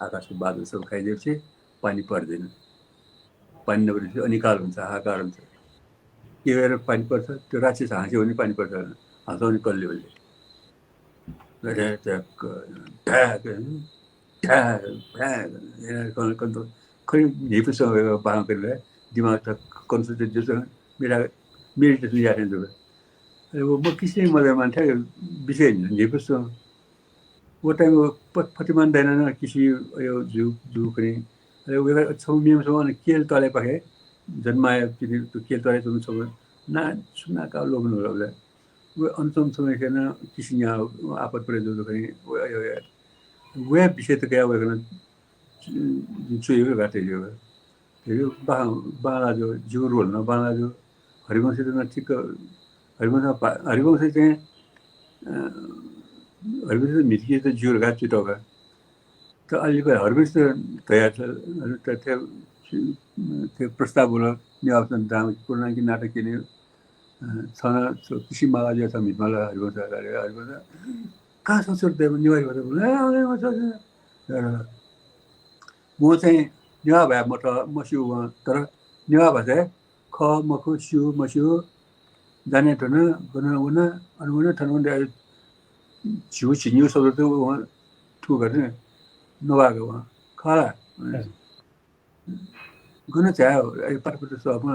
आकाशको बादल सब खाइदिएपछि पानी पर्दैन पानी नपरेपछि अनिकाल हुन्छ हाहाकार हुन्छ के गरेर पानी पर्छ त्यो राक्षस हाँस्यो भने पानी पर्छ हाँसाउने कसले भने खै झिपुसँग बाहन गरेर दिमाग तक कंसंट्रेट जैसे मेरा मेडिटेशन याद है अरे वो किसी मदनमान था विषय नहीं पुस्तो वो टाइम वो फतिमान दैन न किसी यो जू करी अरे वो सब मियम सब न केल तले पाके जन्माया तो केल तले तुम सब ना सुना का लोग न होला वो अंतम समय के ना किसी या आपत पर जो करी वो विषय तो क्या वो करना जो गाते जो यो बाला जो जीव रोल न बाला जो हरिवंश तो न ठीक हरिवंश चाहिँ हरिवंश मिथिए तो जीव गा चिटोगा तो अलिक हरिवंश तयार छ त्यो त्यो प्रस्तावबाट नेवासन ड्रामा पूर्णाङ्गी नाटक किने छन कृषि महाराज छ मितमाला हरिवंश हरिवंश कहाँ संस्कृत नेवारी म चाहिँ नेवा भए म सिउ तर नेवा भाषा ख मखु सिउ मसिउ जाने ठन गन अनुन ठन छिउ छिन्यु शब्द त उहाँ ठु गर्ने नभएको उहाँ खला गन चाह्यो पाठपत्र सबमा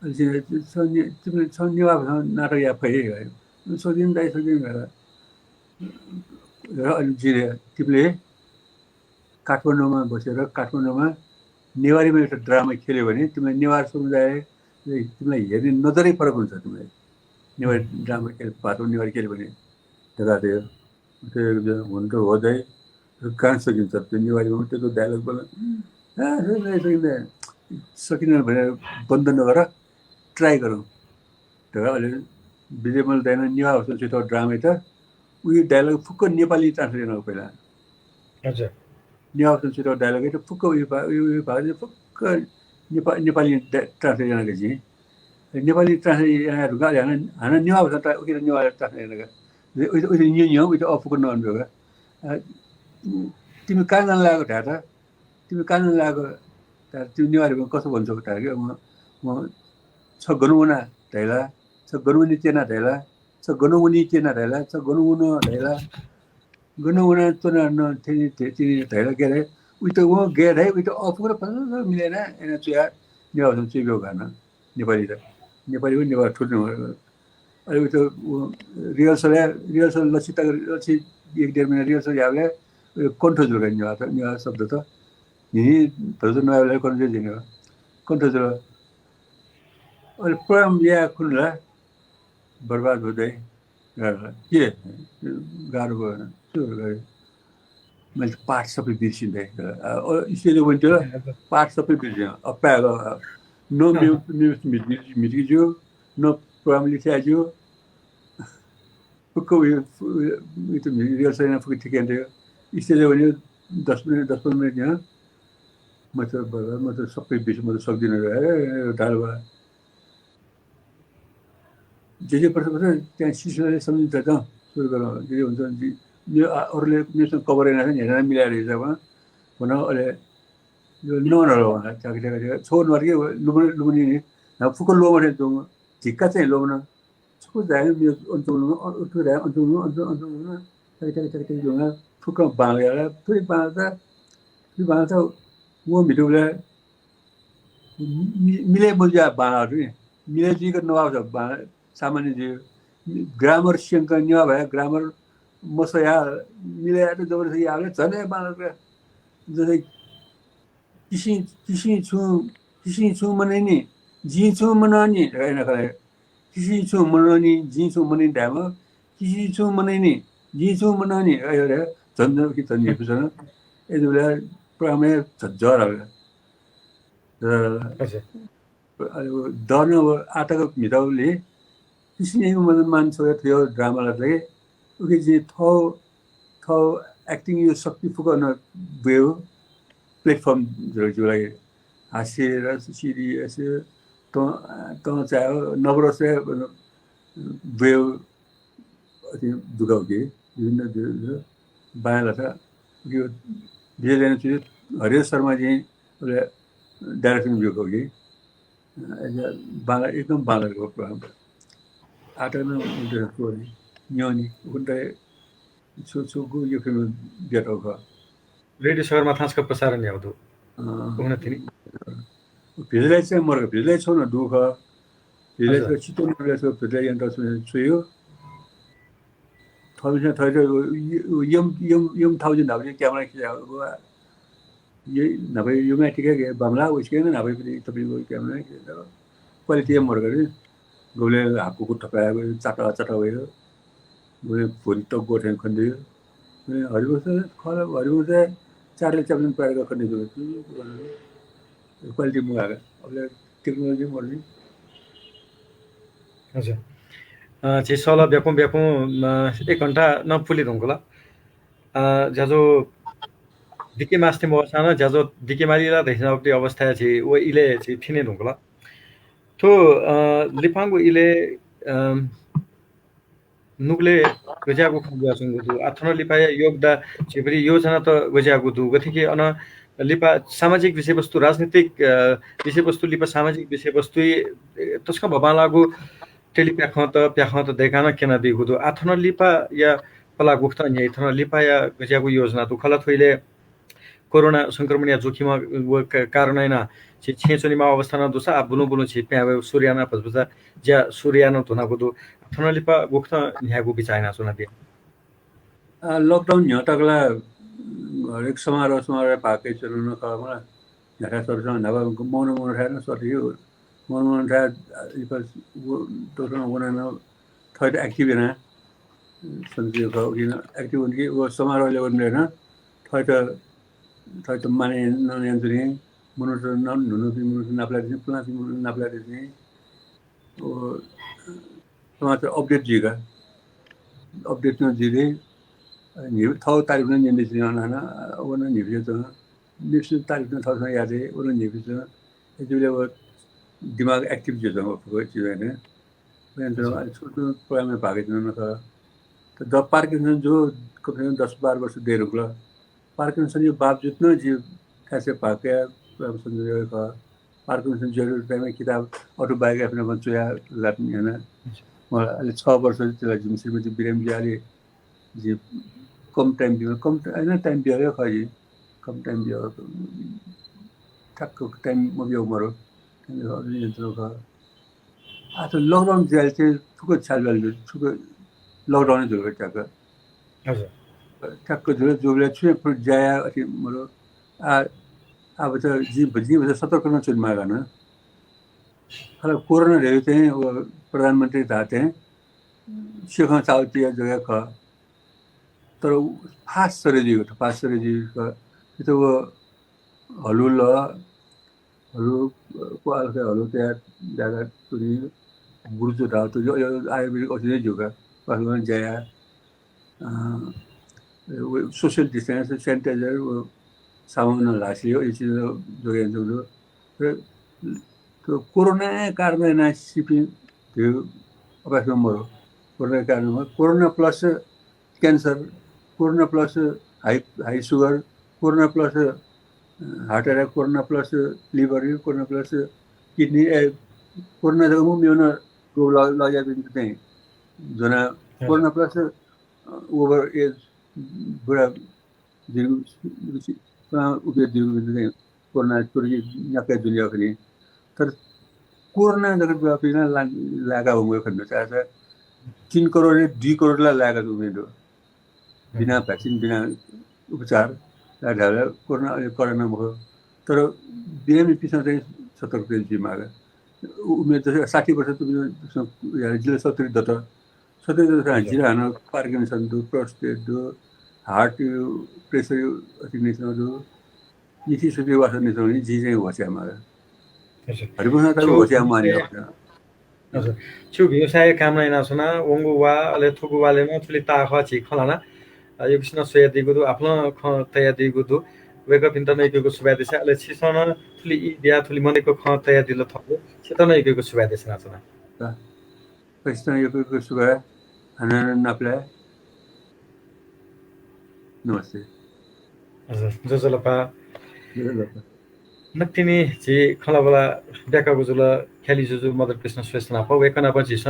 तिमीले नेवा भाषा नाटक या फै सोधिन दाइ सोधिन र अनि तिमीले काठमाडौँमा बसेर काठमाडौँमा नेवारीमा एउटा ड्रामा खेल्यो भने तिमीलाई नेवार समुदाय तिमीलाई हेर्ने नजरै फरक हुन्छ तिमीलाई नेवारी ड्रामा पाठो नेवारी खेल्यो भने त्यो हुन त हो दाइ कहाँ सकिन्छ त्यो नेवारीमा त्यो डायलग बोल्न सकिँदैन भनेर बन्द नगर ट्राई गरौँ तर अहिले विजयमल दाइना नेवा भाषा ड्रामा त उयो डायलग फुक्क नेपाली ट्रान्सलेट गर्नु पहिला हजुर नेवा भाषा डायलग त फुक्क उयो भयो फुक्क नेपाली ट्रान्सलेट गर्नको चाहिँ नेपाली ट्रान्सलेट हाना नेवा भाषा उयो नेवा ट्रान्सलेट गर्नको उयो उयो अफुको नभएको तिमी कहाँ जान लागेको ढा त तिमी कहाँ जान लागेको तिमी नेवारीमा कसो भन्छौ ढा कि म छ गनुना ढैला छ गनुनी चेना ढैला छ गनुनी चेना ढैला छ गनुना ढैला गनुना चेना न तिनी ढैला के अरे उयो त वो गे है उयो त अफुको मिलेन एना चुया नेवा भाषा चुयो गर्न नेपाली पनि नेवार ठुल्नु अहिले उयो त रिहर्सल लक्षित 1-1.5 महिना रिहर्सल यावले कण्ठ जुल नेवा शब्द त हिँडी भन्छ नयाँ कण्ठ जुल कण्ठ जुल अहिले प्रोग्राम या खुल्ला बर्बाद हुँदै के गाह्रो भयो मैले पाठ सबै बिर्सिँदै स्टेजमा पनि पाठ सबै बिर्सियो अप्याएको न मिटिज्यो न प्रोग्राम लेखिआज्यो फुक्क उयो त रिहर्सल फुक्क ठिकै थियो स्टेजमा पनि 10-15 मिनट यहाँ म त सबै बिर्छु म त सक्दिनँ ढाल भयो जे पर्छ त्यहाँ शिशुले सम्झिन्छ त सुरु गरौँ जे हुन्छ यो अरूले मेरोसँग कभर गरेन हेरेर मिलाएर हिसाबमा भनौँ अहिले यो ननहरू होला छोड्नु कि लुम्ने नि फुक्क लोमा झिक्का चाहिँ लोम्न छुको जायो मेरो अन्चुमा फुक्क बाँधेर फेरि बाँध्दा म भिडियोले मिले बुझ्या बाँधहरू नि मिलेजीको नभएको छ सामान्य जीव ग्रामर सिंह नेवा भए ग्रामर मसया मिलाएर जबरजस्ती आले झनै बाँधेर जस्तै किसी छु मनै नि जी छु मनानी हैन खै किसी छु मनानी जी छु मनै ढाम किसी छु मनै नि जी छु मनानी अरे झन् कि झन् हेर्छन यति बेला प्रोग्रामले झर दर्न आटाको मिताउले किसिमको मान्छे थियो ड्रामालाई उके चाहिँ थौ एक्टिङ यो शक्ति फुकाउन गयो प्लेटफर्म जुलाई हाँसेर सिरियस त चाह्यो नवरस गयो अति दुखाउ के विभिन्न बायाँ छ यो विजयजना चाहिँ हरिश शर्माजी उसले डाइरेक्सन गएको कि बाँदा एकदम बाँदाको प्रोग्राम आटामा न्योनी उनले छुगु यो फिल्म गेटो ख रेडियो सहरमा थाँचको प्रसारण याउँदो हुन थिनी भिजलाई चाहिँ मर्को भिजलाई छौ न दुख भिजलाई चितवन गरेको भिजलाई यन्त्र छुयो थमिसन थैरो यम थाउजन्ड हाउले क्यामेरा खिचाएको यही नभए योमा ठिकै के बाङ्ला उसकै नभए पनि तपाईँको क्यामेरा खिचेर क्वालिटी मर्को नि गोले हातको ठपाएको चाटा भयो गोले भोलि त गोठे खनिदियो हरिवंश हरिवंश चारले च्याप्लिन पारेको खनिदियो क्वालिटी मगाएको अब टेक्नोलोजी मर्ने हजुर चाहिँ सल ब्यापौँ 1 घन्टा नफुली धुङ्कोला ज्याजो दिके मास्ते मसाना जाजो दिके मारिला देख्न अवस्था छि ओ इले छि थिने ढुङ्गला तो लिपांगो इले नुगले गजागु खंगया संगुदु अथन लिपाया योगदा छिबरी योजना त गजागु दु गथिके अन लिपा सामाजिक विषयवस्तु राजनीतिक विषयवस्तु लिपा सामाजिक विषयवस्तु तस्का भबालागु टेलिप्याख त देखान केना दिगुदु अथन लिपा या पला गुख्ता न्याय थन लिपा या गजागु योजना दु खला थइले कोरोना संक्रमण या जोखिम कारणैना छेचोनीमा अवस्थाना दुसा बुनु बुनु छि प्या सूर्याना पजबजा ज्या सूर्याना धुनाको दु थनलिपा गुख्त न्यागु बिचाइना सुना दे लकडाउन न्यटकला हरेक समारोह पाके चलुन कमला झटा सरसँग नभा मौन मौन थाहा सकियो मौन थाहा दोस्रो उनीन थर्ड एक्टिभ हैन संजीव को एक्टिभ उनकी वो समारोहले उनीन थर्ड माने नयान्जुनी मनुष्य नुनुकी मनुष्य नाप्लादिने प्लासी मनुष्य नाप्लादिने वो समाचार अपडेट जिगा अपडेट न जिले थौ तारिख न निन्दिसिन ना ओन निभिज निश्चित तारिख न थौ यादे ओन निभिज एजुले वो दिमाग एक्टिभ जसँग को चिजैन बेन्च छोटो प्रोग्राममा भाग लिन त द पार्किन्सन जो कम 10-12 वर्ष देर रुकला पार्किन्सन यो बावजुद न जी कैसे पाके संजय का पार्किन्सन जरुर टाइममा किताब अटोबायोग्राफी न बच्चा लाग्ने हैन मलाई 6 वर्ष त्यसलाई जुन श्रीमती बिरेमजीले जी कम टाइम दियो कम हैन टाइम दियो खै कम टाइम दियो ठक्क टाइम म यो मरो यन्त्र का आज लकडाउन जेल चाहिँ थुको छालबल थुको लकडाउन जुल टक्क हजुर ठक्क जुल जुले छु पर जाया अति मरो अब त जी सतर्क न चुन मागा न हला कोरोना रहे चाहिँ प्रधानमन्त्री थाते सिखा चाउतिया जगह का तर फास्ट सरेजी का त्यो वो हलुल हलु को अलग हलु त्या जागा तुरी गुरुजो राव तो जो आयुर्वेदिक औषधि जोगा पहलवान जाया सोशल डिस्टेंस सैनिटाइजर वो सामान लासियो ये चीज जो है जो तो कोरोना कारण ना शिपिंग त्यो अपास मरो कोरोना कारण corona plus cancer corona plus high sugar corona plus heart attack corona plus liver corona plus kidney corona जगह में म्यून रोग लगा देते जना कोरोना प्लस ओवर एज बुरा उपयोग दिनु कोरोना चोरी नका दुनिया पनि तर कोरोना जगत व्यापी न लागा हुँगो खण्ड चाहे 3 करोड 2 करोडलाई लागा उमेदो बिना भ्याक्सिन बिना उपचार ढाला कोरोना भयो तर बिरामी पिछा चाहिँ सतर्क जिम्मागा उमेर चाहिँ 60 वर्ष जिल्ला 70 दत 70 दत जिल्ला हान पार्किन्सन दु प्रोस्टेट दु हार्ट प्रेसर असिग्नेसन दु यति सुबे वासन नि जी चाहिँ होस्या मागा हरिबुना त होस्या माने हजुर छु व्यवसाय काम नै नसुना वंगु वा अले थुगु वाले म थुली ताख छि खलाना यो किसिम सोया दिगुदु आफ्नो ख तया दिगुदु वेक अप इन्टरनेट को सुबा देसा अले छिसन थुली दिया थुली मनेको ख तया दिल थको छितन यो सुबा देसा नसुना पैसा यो को सुबा हनन नप्ला नमस्ते हजुर जजलपा नक्तिनी जी खलाबला ब्याकाको जुल ख्याली जुजु मदर कृष्ण श्रेष्ठ नाप वेकना पछि छ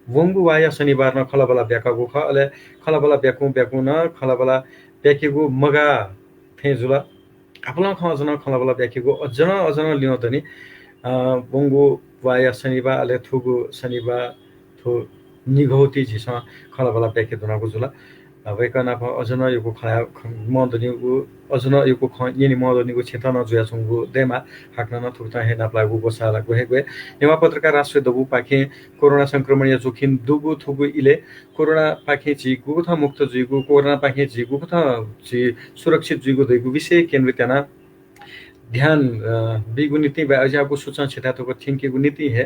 वंगु वाया शनिबार न खलाबला ब्याकाको ख अले खलाबला ब्याकु न खलाबला ब्याकेगु मगा थे जुल आपला ख जन खलाबला ब्याकेगु अजन लियो तनी वंगु वाया शनिबार अले थुगु शनिबार थु निगौती जिस खलाबला ब्याके दुनाको जुल वेकना प अजन योको खया मदनिगु अजन योको ख यनि मदनिगु क्षेत्र न जुया छंगु देमा हाक्न न थुक्ता हे नाप्लागु बसाला गहे नेवा पत्रकार राष्ट्रिय दबु पाखे कोरोना संक्रमण या जोखिम दुगु थुगु इले कोरोना पाखे जिगु थ मुक्त जिगु कोरोना पाखे जिगु थ जि सुरक्षित जिगु दैगु विषय केन्द्रित ना ध्यान बिगुनीति बा अजाको सूचना क्षेत्रको थिंकी गुनीति है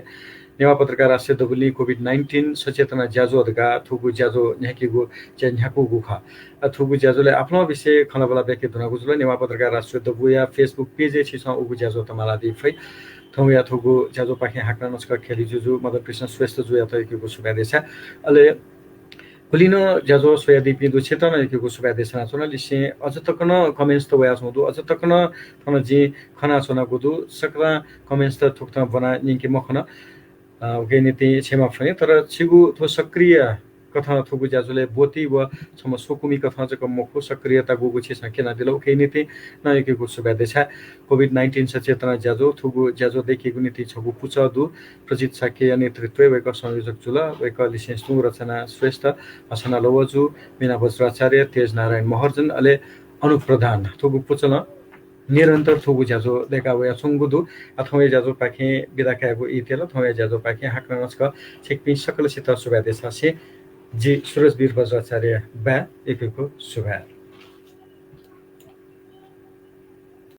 नेवा पत्रकार राष्ट्रीय दबुली कोभिड-19 सचेतना ज्याजो अदगा थुगु ज्याजो न्याकीगु चे न्याकु गुखा थुगु ज्याजोले आफ्नो विषय खनाबला बेके दुनागु जुल नेवा पत्रकार राष्ट्रीय दबु या फेसबुक पेज छिसा उगु ज्याजो तमाला दिफै थौया थुगु ज्याजो पाखे हाक्न नस्क खेली जुजु मदर कृष्ण श्रेष्ठ जुया तयकेगु सुबादेसा अले कुलिनो ज्याजो सोयादी पिदु क्षेत्र नयकेगु सुबादेसा छन लिसे अझ तकन कमेन्ट्स त वया छौदु अझ तकन थन जी खना छना गुदु सकरा कमेन्ट्स त थुक्ता बना निके मखन गेनिति छेमा फने तर छिगु थो सक्रिय कथा थुगु ज्याजुले बोती व सम सोकुमी कथा जक मखु सक्रियता गुगु छि सकेना दिलो केनिति नयकेगु सुबादेसा कोभिड-19 सचेतना ज्याजो थुगु ज्याजो देखिगु नीति छगु पुचदु प्रजित साके नेतृत्व वेक संयोजक जुल वेक लिसेन्स नु रचना श्रेष्ठ असना लवजु मीना वज्राचार्य तेज नारायण महर्जन अले अनुप्रधान थुगु पुचन निरन्तर थुगु ज्याजो देखा वया सुंगुदु अथवा ज्याजो पाखे बिदाकागु इतेल थवे ज्याजो पाखे हाक्नस्क छिकपि सकल सित सुबादेसा से जी सूरज वीर वज्राचार्य बा एकेको सुभा